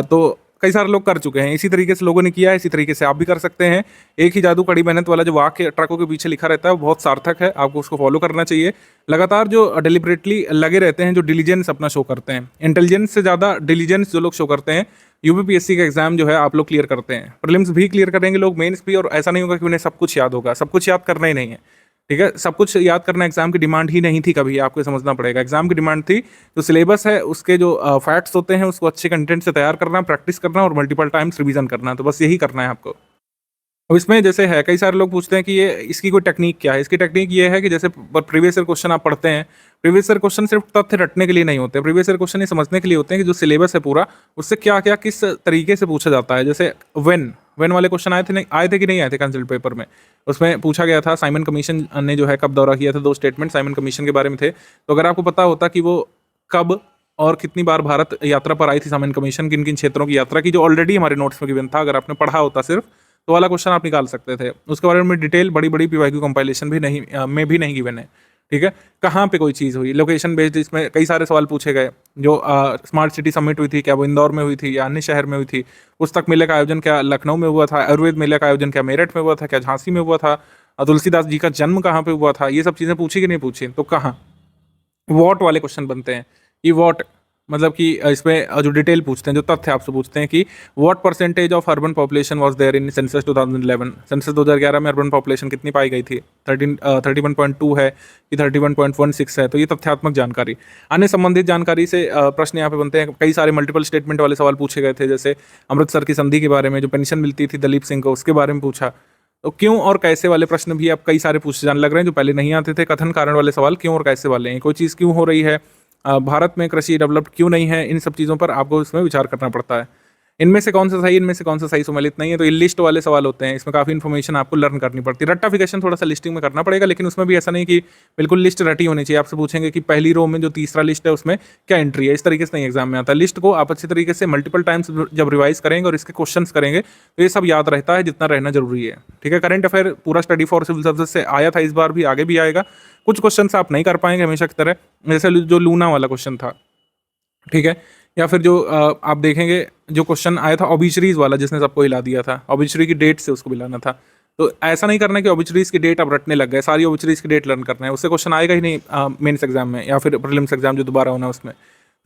तो कई सारे लोग कर चुके हैं, इसी तरीके से लोगों ने किया है, इसी तरीके से आप भी कर सकते हैं। एक ही जादू कड़ी मेहनत वाला जो वाक्य ट्रकों के पीछे लिखा रहता है वो बहुत सार्थक है, आपको उसको फॉलो करना चाहिए। लगातार जो डिलिबरेटली लगे रहते हैं, जो डिलीजेंस अपना शो करते हैं, इंटेलिजेंस से ज़्यादा डिलीजेंस जो लोग शो करते हैं, यूपीपीएससी का एग्जाम जो है आप लोग क्लियर करते हैं, प्रीलिम्स भी क्लियर करेंगे लोग, मेंस भी, और ऐसा नहीं होगा कि उन्हें सब कुछ याद होगा, सब कुछ याद करना ही नहीं है, ठीक है। सब कुछ याद करना एग्जाम की डिमांड ही नहीं थी कभी, आपको समझना पड़ेगा। एग्जाम की डिमांड थी जो सिलेबस है उसके जो फैक्ट्स होते हैं उसको अच्छे कंटेंट से तैयार करना, प्रैक्टिस करना और मल्टीपल टाइम्स रिवीजन करना, तो बस यही करना है आपको। अब इसमें जैसे है, कई सारे लोग पूछते हैं कि ये इसकी कोई टेक्निक क्या है। इसकी टेक्निक ये है कि जैसे प्रीवियस ईयर क्वेश्चन आप पढ़ते हैं, प्रीवियस ईयर क्वेश्चन सिर्फ तथ्य रटने के लिए नहीं होते, प्रीवियस ईयर क्वेश्चन ये समझने के लिए होते हैं कि जो सिलेबस है पूरा, उससे क्या क्या किस तरीके से पूछा जाता है। जैसे वेन वाले क्वेश्चन आए थे कि नहीं आए थे कंसल्ट पेपर में, उसमें पूछा गया था साइमन कमीशन ने जो है कब दौरा किया था, 2 स्टेटमेंट साइमन कमीशन के बारे में थे। तो अगर आपको पता होता कि वो कब और कितनी बार भारत यात्रा पर आई थी साइमन कमीशन, किन किन क्षेत्रों की यात्रा की, जो ऑलरेडी हमारे नोट्स में गिवन था, अगर आपने पढ़ा होता सिर्फ, तो वाला क्वेश्चन आप निकाल सकते थे। उसके बारे में डिटेल बड़ी बड़ी पीवाईक्यू कंपाइलेशन भी नहीं गिवन है, ठीक है। कहाँ पे कोई चीज़ हुई, लोकेशन बेस्ड, इसमें कई सारे सवाल पूछे गए। जो स्मार्ट सिटी समिट हुई थी, क्या वो इंदौर में हुई थी या अन्य शहर में हुई थी? पुस्तक मेले का आयोजन क्या लखनऊ में हुआ था? आयुर्वेद मेले का आयोजन क्या मेरठ में हुआ था? क्या झांसी में हुआ था? तुलसीदास जी का जन्म कहाँ पे हुआ था? ये सब चीज़ें पूछी कि नहीं पूछी? तो कहाँ वॉट वाले क्वेश्चन बनते हैं कि वॉट मतलब कि इसमें जो डिटेल पूछते हैं, जो तथ्य आपसे पूछते हैं कि what percentage of urban population was there in census 2011, census 2011 में अर्बन पॉपुलेशन कितनी पाई गई थी? 31.2 है कि 31.16 है? तो ये तथ्यात्मक जानकारी। अन्य संबंधित जानकारी से प्रश्न यहाँ पे बनते हैं। कई सारे मल्टीपल स्टेटमेंट वाले सवाल पूछे गए थे, जैसे अमृतसर की संधि के बारे में, जो पेंशन मिलती थी दलीप सिंह को, उसके बारे में पूछा। तो क्यों और कैसे वाले प्रश्न भी अब कई सारे पूछे जाने लग रहे हैं, जो पहले नहीं आते थे। कथन कारण वाले सवाल क्यों और कैसे वाले हैं, कोई चीज़ क्यों हो रही है, भारत में कृषि डेवलप्ड क्यों नहीं है, इन सब चीज़ों पर आपको इसमें विचार करना पड़ता है। इनमें से कौन सा सही, इनमें से कौन सा सही सम्मिलित नहीं है, तो ये लिस्ट वाले सवाल होते हैं। इसमें काफ़ी इन्फॉर्मेशन आपको लर्न करनी पड़ती है। रट्टाफिकेशन थोड़ा सा लिस्टिंग में करना पड़ेगा, लेकिन उसमें भी ऐसा नहीं कि बिल्कुल लिस्ट रटी होनी चाहिए। आपसे पूछेंगे कि पहली रो में जो तीसरा लिस्ट है उसमें क्या एंट्री है, इस तरीके से नहीं एग्जाम में आता। लिस्ट को आप अच्छी तरीके से मल्टीपल टाइम्स जब रिवाइज करेंगे और इसके क्वेश्चन करेंगे तो ये सब याद रहता है, जितना रहना जरूरी है, ठीक है। करंट अफेयर पूरा स्टडी फॉर सिविल सर्विस से आया था, इस बार भी आगे भी आएगा। कुछ क्वेश्चन आप नहीं कर पाएंगे हमेशा की तरह, जैसे जो लूना वाला क्वेश्चन था, ठीक है, या फिर जो आप देखेंगे जो क्वेश्चन आया था ऑबिचरीज वाला, जिसने सबको हिला दिया था, ऑबिचरी की डेट से उसको हिलाना था। तो ऐसा नहीं करना कि ऑबिचरीज की डेट आप रटने लग गए, सारी ऑबिचरीज की डेट लर्न करना है, उससे क्वेश्चन आएगा ही नहीं मेंस एग्जाम में या फिर प्रीलिम्स एग्जाम जो दोबारा होना है उसमें।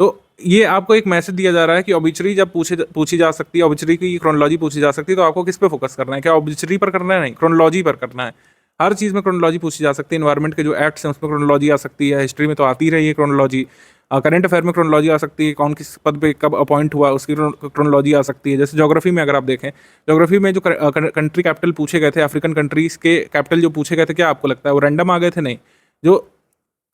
तो ये आपको एक मैसेज दिया जा रहा है कि ऑबिचरी जब पूछी जा सकती है, ऑबिचरी की क्रोनोलॉजी पूछी जा सकती है, तो आपको किस पे फोकस करना है, क्या ऑबिचरी पर करना है? नहीं, क्रोनोलॉजी पर करना है। हर चीज़ में क्रोनोलॉजी पूछी जा सकती है। एनवायरमेंट के जो एक्ट्स हैं उसमें क्रोनोलॉजी आ सकती है, हिस्ट्री में तो आती रही है क्रोनोलॉजी, करंट अफेयर में क्रोनोलॉजी आ सकती है, कौन किस पद पे कब अपॉइंट हुआ उसकी क्रोनोलॉजी आ सकती है। जैसे ज्योग्राफी में अगर आप देखें, ज्योग्राफी में जो कंट्री कैपिटल पूछे गए थे, अफ्रीकन कंट्रीज़ के कैपिटल जो पूछे गए थे, क्या आपको लगता है वो रैंडम आ गए थे? नहीं। जो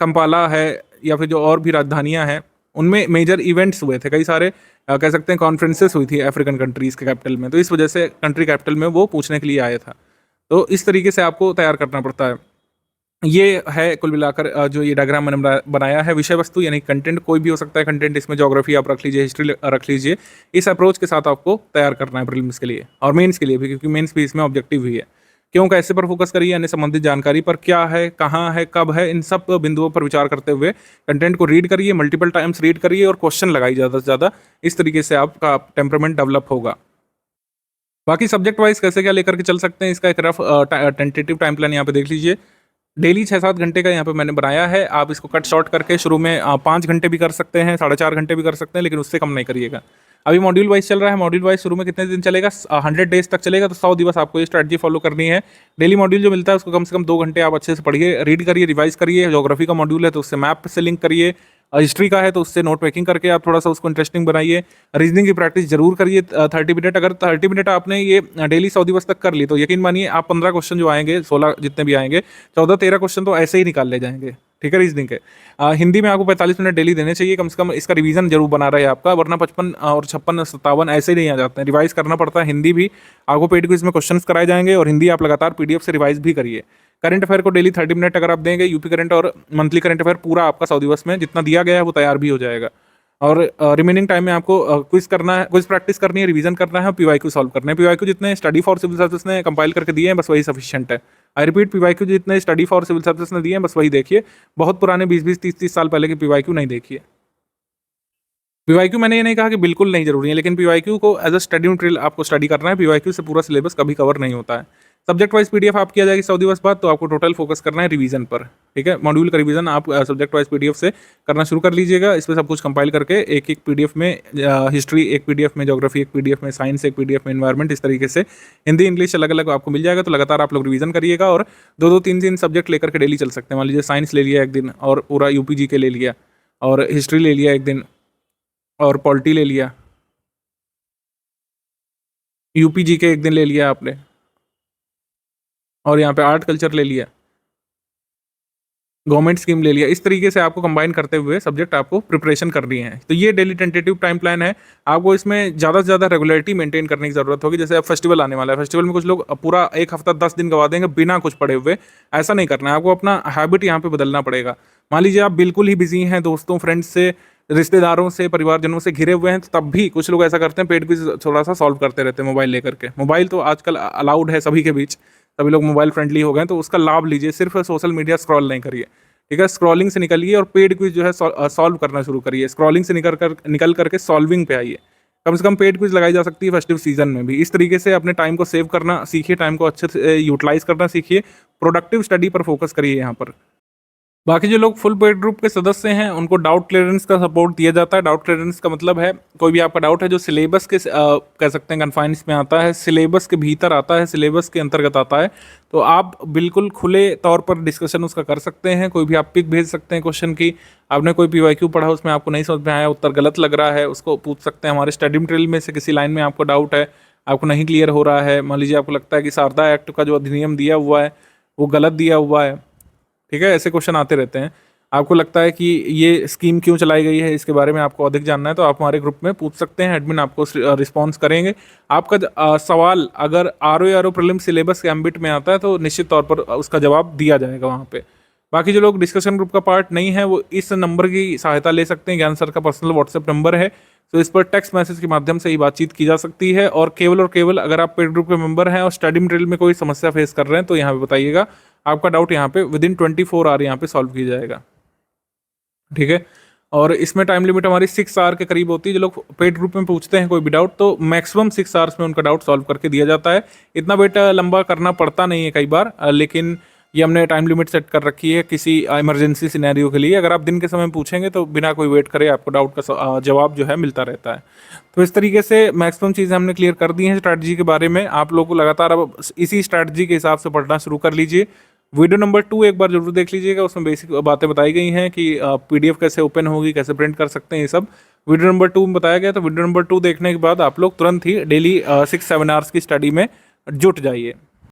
कंपाला है या फिर जो और भी राजधानियाँ हैं उनमें मेजर इवेंट्स हुए थे, कई सारे कह सकते हैं कॉन्फ्रेंसेस हुई थी अफ्रीकन कंट्रीज़ के कैपिटल में, तो इस वजह से कंट्री कैपिटल में वो पूछने के लिए आया था। तो इस तरीके से आपको तैयार करना पड़ता है। ये है कुल मिलाकर जो ये डायग्राम मैंने बनाया है। विषय वस्तु यानी कंटेंट कोई भी हो सकता है कंटेंट, इसमें ज्योग्राफी आप रख लीजिए, हिस्ट्री रख लीजिए। इस अप्रोच के साथ आपको तैयार करना है प्रीलिम्स के लिए और मेंस के लिए भी, क्योंकि मेंस भी इसमें ऑब्जेक्टिव ही है। क्यों कैसे पर फोकस करिए, अन्य संबंधित जानकारी पर, क्या है, कहाँ है, कब है, इन सब बिंदुओं पर विचार करते हुए कंटेंट को रीड करिए, मल्टीपल टाइम्स रीड करिए और क्वेश्चन लगाइए ज़्यादा से ज़्यादा। इस तरीके से आपका टेम्परामेंट डेवलप होगा। बाकी सब्जेक्ट वाइज कैसे क्या लेकर के चल सकते हैं, इसका एक रफ टेंटेटिव टाइम प्लान यहाँ पे देख लीजिए। डेली 6-7 घंटे का यहाँ पे मैंने बनाया है। आप इसको कट शॉर्ट करके शुरू में 5 घंटे भी कर सकते हैं, 4.5 घंटे भी कर सकते हैं, लेकिन उससे कम नहीं करिएगा। अभी मॉड्यूल वाइज चल रहा है। मॉड्यूल वाइज शुरू में कितने दिन चलेगा, 100 डेज तक चलेगा, तो 100 दिवस आपको ये स्ट्रैटेजी फॉलो करनी है। डेली मॉड्यूल जो मिलता है उसको कम से कम 2 घंटे आप अच्छे से पढ़िए, रीड करिए, रिवाइज करिए। ज्योग्राफी का मॉड्यूल है तो उससे मैप से लिंक करिए, हिस्ट्री का है तो उससे नोट मेकिंग करके आप थोड़ा सा उसको इंटरेस्टिंग बनाइए। रीजनिंग की प्रैक्टिस जरूर करिए 30 मिनट। अगर 30 मिनट आपने ये डेली 100 दिवस तक कर ली तो यकीन मानिए आप 15 क्वेश्चन जो आएंगे, 16 जितने भी आएंगे, 14-13 क्वेश्चन तो ऐसे ही निकाल ले जाएंगे। ठीक है, रीजनिंग के। हिंदी में आपको 45 मिनट डेली देने चाहिए कम से कम, इसका रिवीजन जरूर बना रहे आपका, वरना 55 और 56 57 ऐसे ही नहीं आ जाते हैं, रिवाइज करना पड़ता है। हिंदी भी आपको पेड क्विज में क्वेश्चंस कराए जाएंगे और हिंदी आप लगातार पीडीएफ से रिवाइज भी करिए। करंट अफेयर को डेली 30 मिनट अगर आप देंगे, यूपी करंट और मंथली करंट अफेयर पूरा आपका 100 दिवस में जितना दिया गया है वो तैयार भी हो जाएगा। और रिमेनिंग टाइम में आपको क्विज करना है, क्विज प्रैक्टिस करनी है, रिवीजन करना है, पीवाईक्यू सॉल्व करना है। पीवाईक्यू जितने स्टडी फॉर सिविल सर्विस ने कंपाइल करके दिए हैं बस वही सफिशिएंट है। आई रिपीट, पीवाईक्यू जितने स्टडी फॉर सिविल सर्विस ने दिए हैं बस वही देखिए। बहुत पुराने 20-20, 30-30 साल पहले के पीवाईक्यू नहीं देखिए। पीवाईक्यू मैंने ये नहीं कहा कि बिल्कुल नहीं जरूरी है, लेकिन पीवाईक्यू को एज अ स्टडी मटेरियल आपको स्टडी करना है। पीवाईक्यू से पूरा सिलेबस कभी कवर नहीं होता है। सब्जेक्ट वाइज पीडीएफ आप किया जाएगी 100 दिवस बाद, तो आपको टोटल फोकस करना है रिवीजन पर। ठीक है, मॉड्यूल का रिवीजन आप सब्जेक्ट वाइज पीडीएफ से करना शुरू कर लीजिएगा। इस पर सब कुछ कंपाइल करके एक पीडीएफ में हिस्ट्री, एक पीडीएफ में ज्योग्राफी, एक पीडीएफ में साइंस, एक पीडीएफ में एनवायरमेंट, इस तरीके से हिंदी इंग्लिश अलग अलग आपको मिल जाएगा। तो लगातार आप लोग रिवीजन करिएगा और 2-2, 3-3 सब्जेक्ट लेकर के डेली चल सकते हैं। मान लीजिए साइंस ले लिया एक दिन और पूरा यूपीजी के ले लिया, और हिस्ट्री ले लिया एक दिन और पॉलिटी ले लिया, यूपीजी के एक दिन ले लिया आपने, और यहाँ पे आर्ट कल्चर ले लिया, गवर्नमेंट स्कीम ले लिया। इस तरीके से आपको कंबाइन करते हुए सब्जेक्ट आपको प्रिपरेशन करनी है। तो ये डेली टेंटेटिव टाइम प्लान है। आपको इसमें ज़्यादा से ज़्यादा रेगुलरिटी मेंटेन करने की ज़रूरत होगी। जैसे अब फेस्टिवल आने वाला है, फेस्टिवल में कुछ लोग पूरा 1 हफ्ता 10 दिन गवा देंगे बिना कुछ पढ़े हुए। ऐसा नहीं करना है, आपको अपना हैबिट यहाँ पे बदलना पड़ेगा। मान लीजिए आप बिल्कुल ही बिजी हैं, दोस्तों फ्रेंड्स से, रिश्तेदारों से, परिवारजनों से घिरे हुए हैं, तो तब भी कुछ लोग ऐसा करते हैं, पेड क्विज थोड़ा सा सॉल्व करते रहते हैं मोबाइल लेकर के। मोबाइल तो आजकल अलाउड है सभी के बीच, सभी लोग मोबाइल फ्रेंडली हो गए, तो उसका लाभ लीजिए। सिर्फ सोशल मीडिया स्क्रॉल नहीं करिए, ठीक है। स्क्रॉलिंग से निकलिए और पेड क्विज जो है सॉल्व करना शुरू करिए। स्क्रॉलिंग से निकल करके सॉल्विंग पे आइए। कम से कम पेड क्विज लगाई जा सकती है फेस्टिव सीजन में भी। इस तरीके से अपने टाइम को सेव करना सीखिए, टाइम को अच्छे से यूटिलाइज करना सीखिए, प्रोडक्टिव स्टडी पर फोकस करिए यहाँ पर। बाकी जो लोग फुल पेड ग्रुप के सदस्य हैं उनको डाउट क्लियरेंस का सपोर्ट दिया जाता है। डाउट क्लियरेंस का मतलब है कोई भी आपका डाउट है जो सिलेबस के कह सकते हैं कन्फाइंस में आता है, सिलेबस के भीतर आता है, सिलेबस के अंतर्गत आता है, तो आप बिल्कुल खुले तौर पर डिस्कशन उसका कर सकते हैं। कोई भी आप पिक भेज सकते हैं क्वेश्चन की। आपने कोई पीवाईक्यू पढ़ा, उसमें आपको नहीं समझ में आया, उत्तर गलत लग रहा है, उसको पूछ सकते हैं। हमारे स्टडी मटेरियल में से किसी लाइन में आपको डाउट है, आपको नहीं क्लियर हो रहा है, मान लीजिए आपको लगता है कि शारदा एक्ट का जो अधिनियम दिया हुआ है वो गलत दिया हुआ है, ठीक है, ऐसे क्वेश्चन आते रहते हैं। आपको लगता है कि ये स्कीम क्यों चलाई गई है, इसके बारे में आपको अधिक जानना है, तो आप हमारे ग्रुप में पूछ सकते हैं। एडमिन आपको रिस्पॉन्स करेंगे। आपका सवाल अगर आरओ प्रीलिम सिलेबस के एम्बिट में आता है तो निश्चित तौर पर उसका जवाब दिया जाएगा वहाँ पे। बाकी जो लोग डिस्कशन ग्रुप का पार्ट नहीं है वो इस नंबर की सहायता ले सकते हैं। ज्ञान सर का पर्सनल व्हाट्सएप नंबर है, तो इस पर टेक्स्ट मैसेज के माध्यम से ही बातचीत की जा सकती है। और केवल अगर आप पेड ग्रुप के मेंबर हैं और स्टडी मटेरियल में कोई समस्या फेस कर रहे हैं तो यहाँ पे बताइएगा, आपका डाउट यहाँ पे विदिन 24 आवर यहाँ पे सॉल्व किया जाएगा, ठीक है। और इसमें टाइम लिमिट हमारी 6 आवर के करीब होती है। जो लोग पेड ग्रुप में पूछते हैं कोई भी डाउट तो मैक्सिमम 6 आवर्स में उनका डाउट सॉल्व करके दिया जाता है। इतना वेट लंबा करना पड़ता नहीं है कई बार, लेकिन ये हमने टाइम लिमिट सेट कर रखी है किसी इमरजेंसी सिनेरियो के लिए। अगर आप दिन के समय पूछेंगे तो बिना कोई वेट करे आपको डाउट का जवाब जो है मिलता रहता है। तो इस तरीके से मैक्सिमम चीज़ें हमने क्लियर कर दी हैं स्ट्रैटेजी के बारे में। आप लोग को लगातार अब इसी स्ट्रैटेजी के हिसाब से पढ़ना शुरू कर लीजिए। वीडियो नंबर 2 एक बार जरूर देख लीजिएगा, उसमें बेसिक बातें बताई गई हैं कि पीडीएफ कैसे ओपन होगी, कैसे प्रिंट कर सकते हैं, ये सब वीडियो नंबर 2 में बताया गया। तो वीडियो नंबर 2 देखने के बाद आप लोग तुरंत ही डेली 6-7 आवर्स की स्टडी में जुट जाइए।